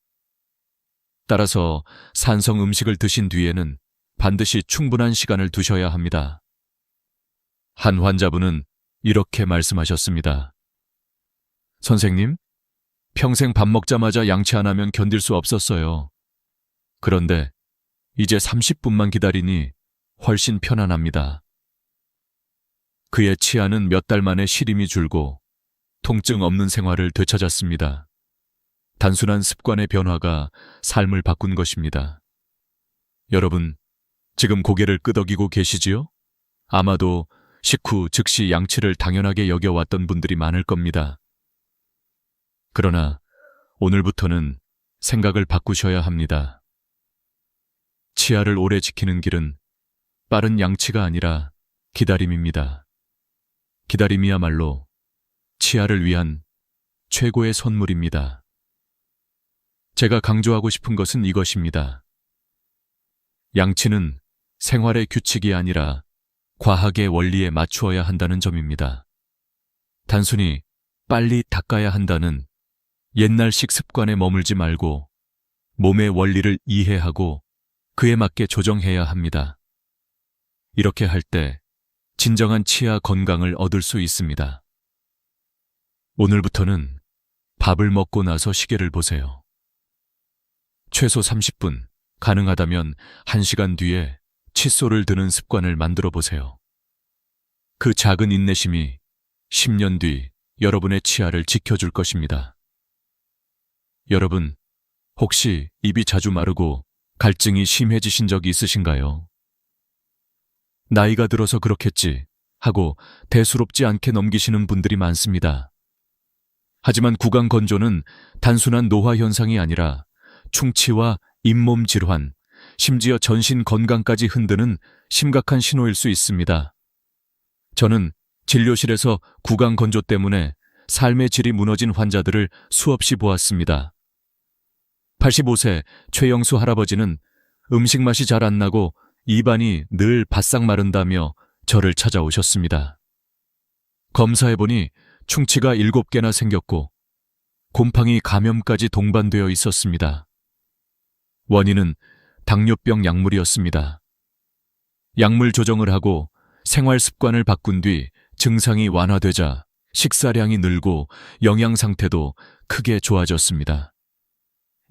따라서 산성 음식을 드신 뒤에는 반드시 충분한 시간을 두셔야 합니다. 한 환자분은 이렇게 말씀하셨습니다. 선생님, 평생 밥 먹자마자 양치 안 하면 견딜 수 없었어요. 그런데 이제 30분만 기다리니 훨씬 편안합니다. 그의 치아는 몇 달 만에 시림이 줄고 통증 없는 생활을 되찾았습니다. 단순한 습관의 변화가 삶을 바꾼 것입니다. 여러분, 지금 고개를 끄덕이고 계시지요? 아마도 식후 즉시 양치를 당연하게 여겨왔던 분들이 많을 겁니다. 그러나 오늘부터는 생각을 바꾸셔야 합니다. 치아를 오래 지키는 길은 빠른 양치가 아니라 기다림입니다. 기다림이야말로 치아를 위한 최고의 선물입니다. 제가 강조하고 싶은 것은 이것입니다. 양치는 생활의 규칙이 아니라 과학의 원리에 맞추어야 한다는 점입니다. 단순히 빨리 닦아야 한다는 옛날식 습관에 머물지 말고 몸의 원리를 이해하고 그에 맞게 조정해야 합니다. 이렇게 할 때 진정한 치아 건강을 얻을 수 있습니다. 오늘부터는 밥을 먹고 나서 시계를 보세요. 최소 30분, 가능하다면 1시간 뒤에 칫솔을 드는 습관을 만들어 보세요. 그 작은 인내심이 10년 뒤 여러분의 치아를 지켜줄 것입니다. 여러분, 혹시 입이 자주 마르고 갈증이 심해지신 적이 있으신가요? 나이가 들어서 그렇겠지 하고 대수롭지 않게 넘기시는 분들이 많습니다. 하지만 구강 건조는 단순한 노화 현상이 아니라 충치와 잇몸 질환, 심지어 전신 건강까지 흔드는 심각한 신호일 수 있습니다. 저는 진료실에서 구강 건조 때문에 삶의 질이 무너진 환자들을 수없이 보았습니다. 85세 최영수 할아버지는 음식 맛이 잘 안 나고 입안이 늘 바싹 마른다며 저를 찾아오셨습니다. 검사해보니 충치가 7개나 생겼고 곰팡이 감염까지 동반되어 있었습니다. 원인은 당뇨병 약물이었습니다. 약물 조정을 하고 생활 습관을 바꾼 뒤 증상이 완화되자 식사량이 늘고 영양 상태도 크게 좋아졌습니다.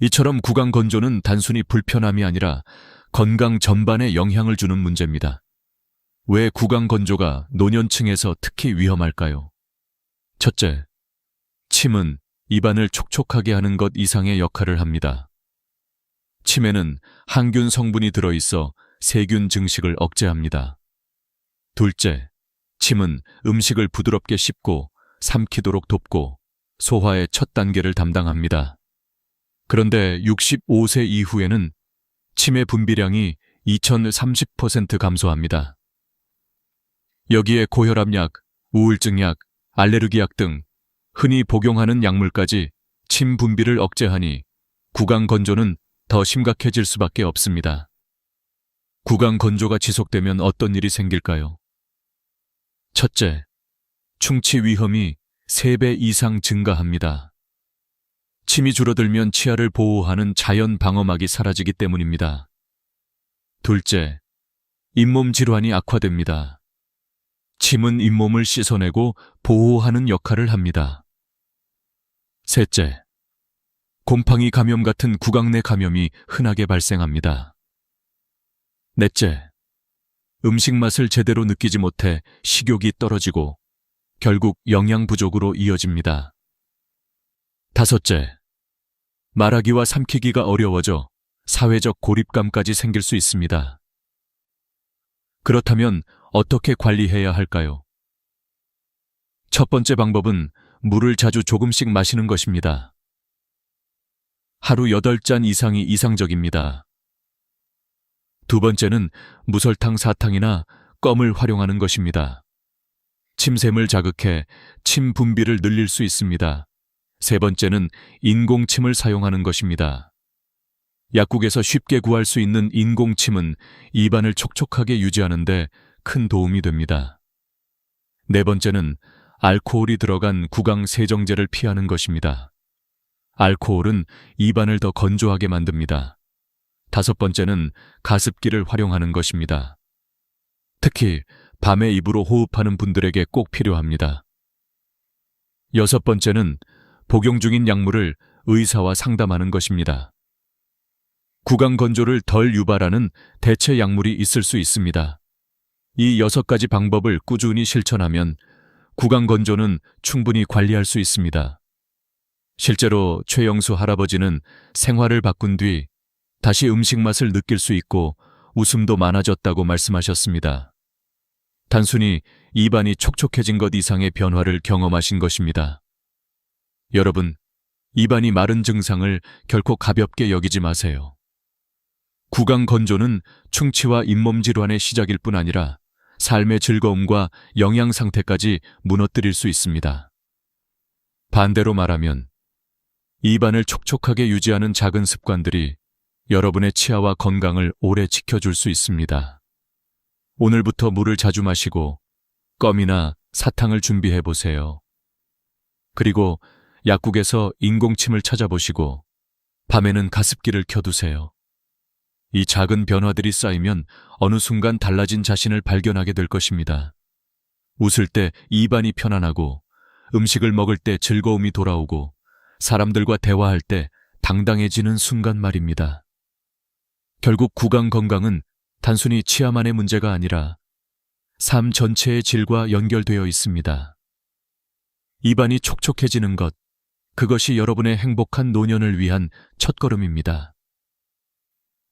이처럼 구강 건조는 단순히 불편함이 아니라 건강 전반에 영향을 주는 문제입니다. 왜 구강 건조가 노년층에서 특히 위험할까요? 첫째, 침은 입안을 촉촉하게 하는 것 이상의 역할을 합니다. 침에는 항균 성분이 들어있어 세균 증식을 억제합니다. 둘째, 침은 음식을 부드럽게 씹고 삼키도록 돕고 소화의 첫 단계를 담당합니다. 그런데 65세 이후에는 침의 분비량이 2030% 감소합니다. 여기에 고혈압약, 우울증약, 알레르기약 등 흔히 복용하는 약물까지 침 분비를 억제하니 구강 건조는 더 심각해질 수밖에 없습니다. 구강 건조가 지속되면 어떤 일이 생길까요? 첫째, 충치 위험이 3배 이상 증가합니다. 침이 줄어들면 치아를 보호하는 자연 방어막이 사라지기 때문입니다. 둘째, 잇몸 질환이 악화됩니다. 침은 잇몸을 씻어내고 보호하는 역할을 합니다. 셋째, 곰팡이 감염 같은 구강 내 감염이 흔하게 발생합니다. 넷째, 음식 맛을 제대로 느끼지 못해 식욕이 떨어지고 결국 영양 부족으로 이어집니다. 다섯째, 말하기와 삼키기가 어려워져 사회적 고립감까지 생길 수 있습니다. 그렇다면 어떻게 관리해야 할까요? 첫 번째 방법은 물을 자주 조금씩 마시는 것입니다. 하루 8잔 이상이 이상적입니다. 두 번째는 무설탕 사탕이나 껌을 활용하는 것입니다. 침샘을 자극해 침 분비를 늘릴 수 있습니다. 세 번째는 인공침을 사용하는 것입니다. 약국에서 쉽게 구할 수 있는 인공침은 입안을 촉촉하게 유지하는 데 큰 도움이 됩니다. 네 번째는 알코올이 들어간 구강 세정제를 피하는 것입니다. 알코올은 입안을 더 건조하게 만듭니다. 다섯 번째는 가습기를 활용하는 것입니다. 특히 밤에 입으로 호흡하는 분들에게 꼭 필요합니다. 여섯 번째는 복용 중인 약물을 의사와 상담하는 것입니다. 구강 건조를 덜 유발하는 대체 약물이 있을 수 있습니다. 이 6가지 방법을 꾸준히 실천하면 구강 건조는 충분히 관리할 수 있습니다. 실제로 최영수 할아버지는 생활을 바꾼 뒤 다시 음식 맛을 느낄 수 있고 웃음도 많아졌다고 말씀하셨습니다. 단순히 입안이 촉촉해진 것 이상의 변화를 경험하신 것입니다. 여러분, 입안이 마른 증상을 결코 가볍게 여기지 마세요. 구강 건조는 충치와 잇몸 질환의 시작일 뿐 아니라 삶의 즐거움과 영양 상태까지 무너뜨릴 수 있습니다. 반대로 말하면 입안을 촉촉하게 유지하는 작은 습관들이 여러분의 치아와 건강을 오래 지켜줄 수 있습니다. 오늘부터 물을 자주 마시고 껌이나 사탕을 준비해 보세요. 그리고 약국에서 인공침을 찾아보시고 밤에는 가습기를 켜두세요. 이 작은 변화들이 쌓이면 어느 순간 달라진 자신을 발견하게 될 것입니다. 웃을 때 입안이 편안하고 음식을 먹을 때 즐거움이 돌아오고 사람들과 대화할 때 당당해지는 순간 말입니다. 결국 구강 건강은 단순히 치아만의 문제가 아니라 삶 전체의 질과 연결되어 있습니다. 입안이 촉촉해지는 것, 그것이 여러분의 행복한 노년을 위한 첫걸음입니다.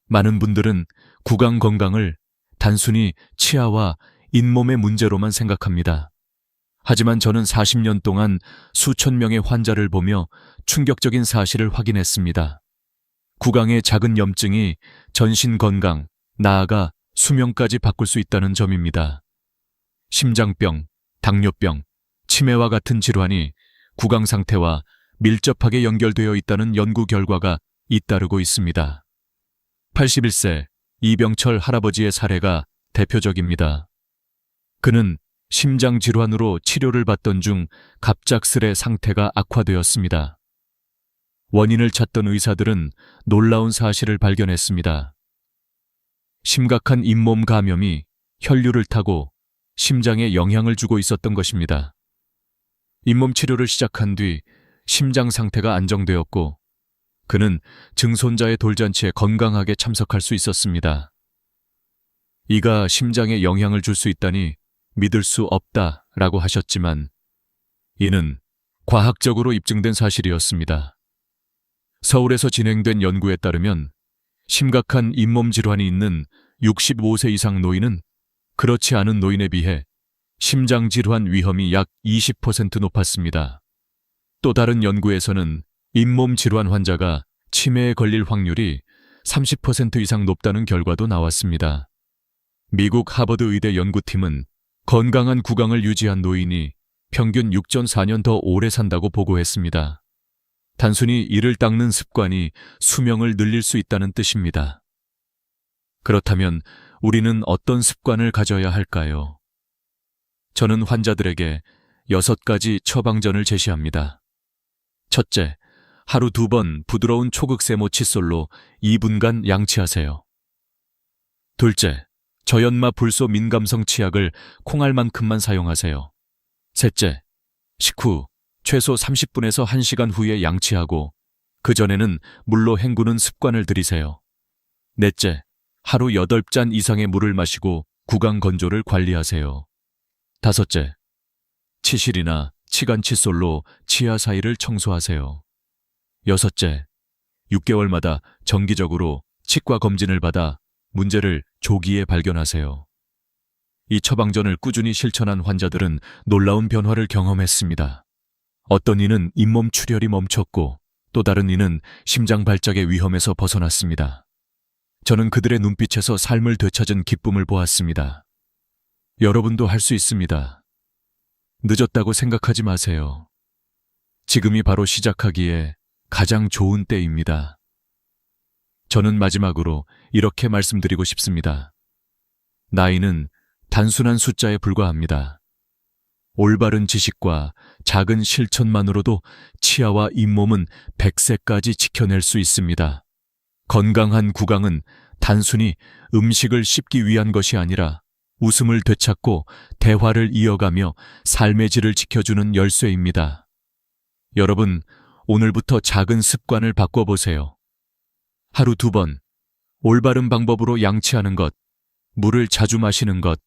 많은 분들은 구강 건강을 단순히 치아와 잇몸의 문제로만 생각합니다. 하지만 저는 40년 동안 수천 명의 환자를 보며 충격적인 사실을 확인했습니다. 구강의 작은 염증이 전신 건강, 나아가 수명까지 바꿀 수 있다는 점입니다. 심장병, 당뇨병, 치매와 같은 질환이 구강 상태와 밀접하게 연결되어 있다는 연구 결과가 잇따르고 있습니다. 81세 이병철 할아버지의 사례가 대표적입니다. 그는 심장 질환으로 치료를 받던 중 갑작스레 상태가 악화되었습니다. 원인을 찾던 의사들은 놀라운 사실을 발견했습니다. 심각한 잇몸 감염이 혈류를 타고 심장에 영향을 주고 있었던 것입니다. 잇몸 치료를 시작한 뒤 심장 상태가 안정되었고 그는 증손자의 돌잔치에 건강하게 참석할 수 있었습니다. 이가 심장에 영향을 줄 수 있다니 믿을 수 없다라고 하셨지만 이는 과학적으로 입증된 사실이었습니다. 서울에서 진행된 연구에 따르면 심각한 잇몸 질환이 있는 65세 이상 노인은 그렇지 않은 노인에 비해 심장 질환 위험이 약 20% 높았습니다. 또 다른 연구에서는 잇몸 질환 환자가 치매에 걸릴 확률이 30% 이상 높다는 결과도 나왔습니다. 미국 하버드 의대 연구팀은 건강한 구강을 유지한 노인이 평균 6.4년 더 오래 산다고 보고했습니다. 단순히 이를 닦는 습관이 수명을 늘릴 수 있다는 뜻입니다. 그렇다면 우리는 어떤 습관을 가져야 할까요? 저는 환자들에게 6가지 처방전을 제시합니다. 첫째, 하루 2번 부드러운 초극세모 칫솔로 2분간 양치하세요. 둘째, 저연마 불소 민감성 치약을 콩알만큼만 사용하세요. 셋째, 식후 최소 30분에서 1시간 후에 양치하고 그전에는 물로 헹구는 습관을 들이세요. 넷째, 하루 8잔 이상의 물을 마시고 구강 건조를 관리하세요. 다섯째, 치실이나 치간 칫솔로 치아 사이를 청소하세요. 여섯째, 6개월마다 정기적으로 치과 검진을 받아 문제를 조기에 발견하세요. 이 처방전을 꾸준히 실천한 환자들은 놀라운 변화를 경험했습니다. 어떤 이는 잇몸 출혈이 멈췄고 또 다른 이는 심장 발작의 위험에서 벗어났습니다. 저는 그들의 눈빛에서 삶을 되찾은 기쁨을 보았습니다. 여러분도 할 수 있습니다. 늦었다고 생각하지 마세요. 지금이 바로 시작하기에 가장 좋은 때입니다. 저는 마지막으로 이렇게 말씀드리고 싶습니다. 나이는 단순한 숫자에 불과합니다. 올바른 지식과 작은 실천만으로도 치아와 잇몸은 100세까지 지켜낼 수 있습니다. 건강한 구강은 단순히 음식을 씹기 위한 것이 아니라 웃음을 되찾고 대화를 이어가며 삶의 질을 지켜주는 열쇠입니다. 여러분, 오늘부터 작은 습관을 바꿔보세요. 하루 2번, 올바른 방법으로 양치하는 것, 물을 자주 마시는 것,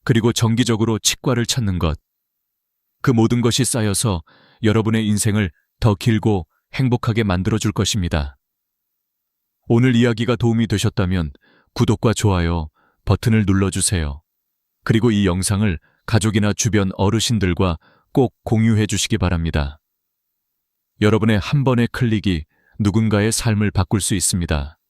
그리고 정기적으로 치과를 찾는 것. 그 모든 것이 쌓여서 여러분의 인생을 더 길고 행복하게 만들어줄 것입니다. 오늘 이야기가 도움이 되셨다면 구독과 좋아요 버튼을 눌러주세요. 그리고 이 영상을 가족이나 주변 어르신들과 꼭 공유해 주시기 바랍니다. 여러분의 한 번의 클릭이 누군가의 삶을 바꿀 수 있습니다.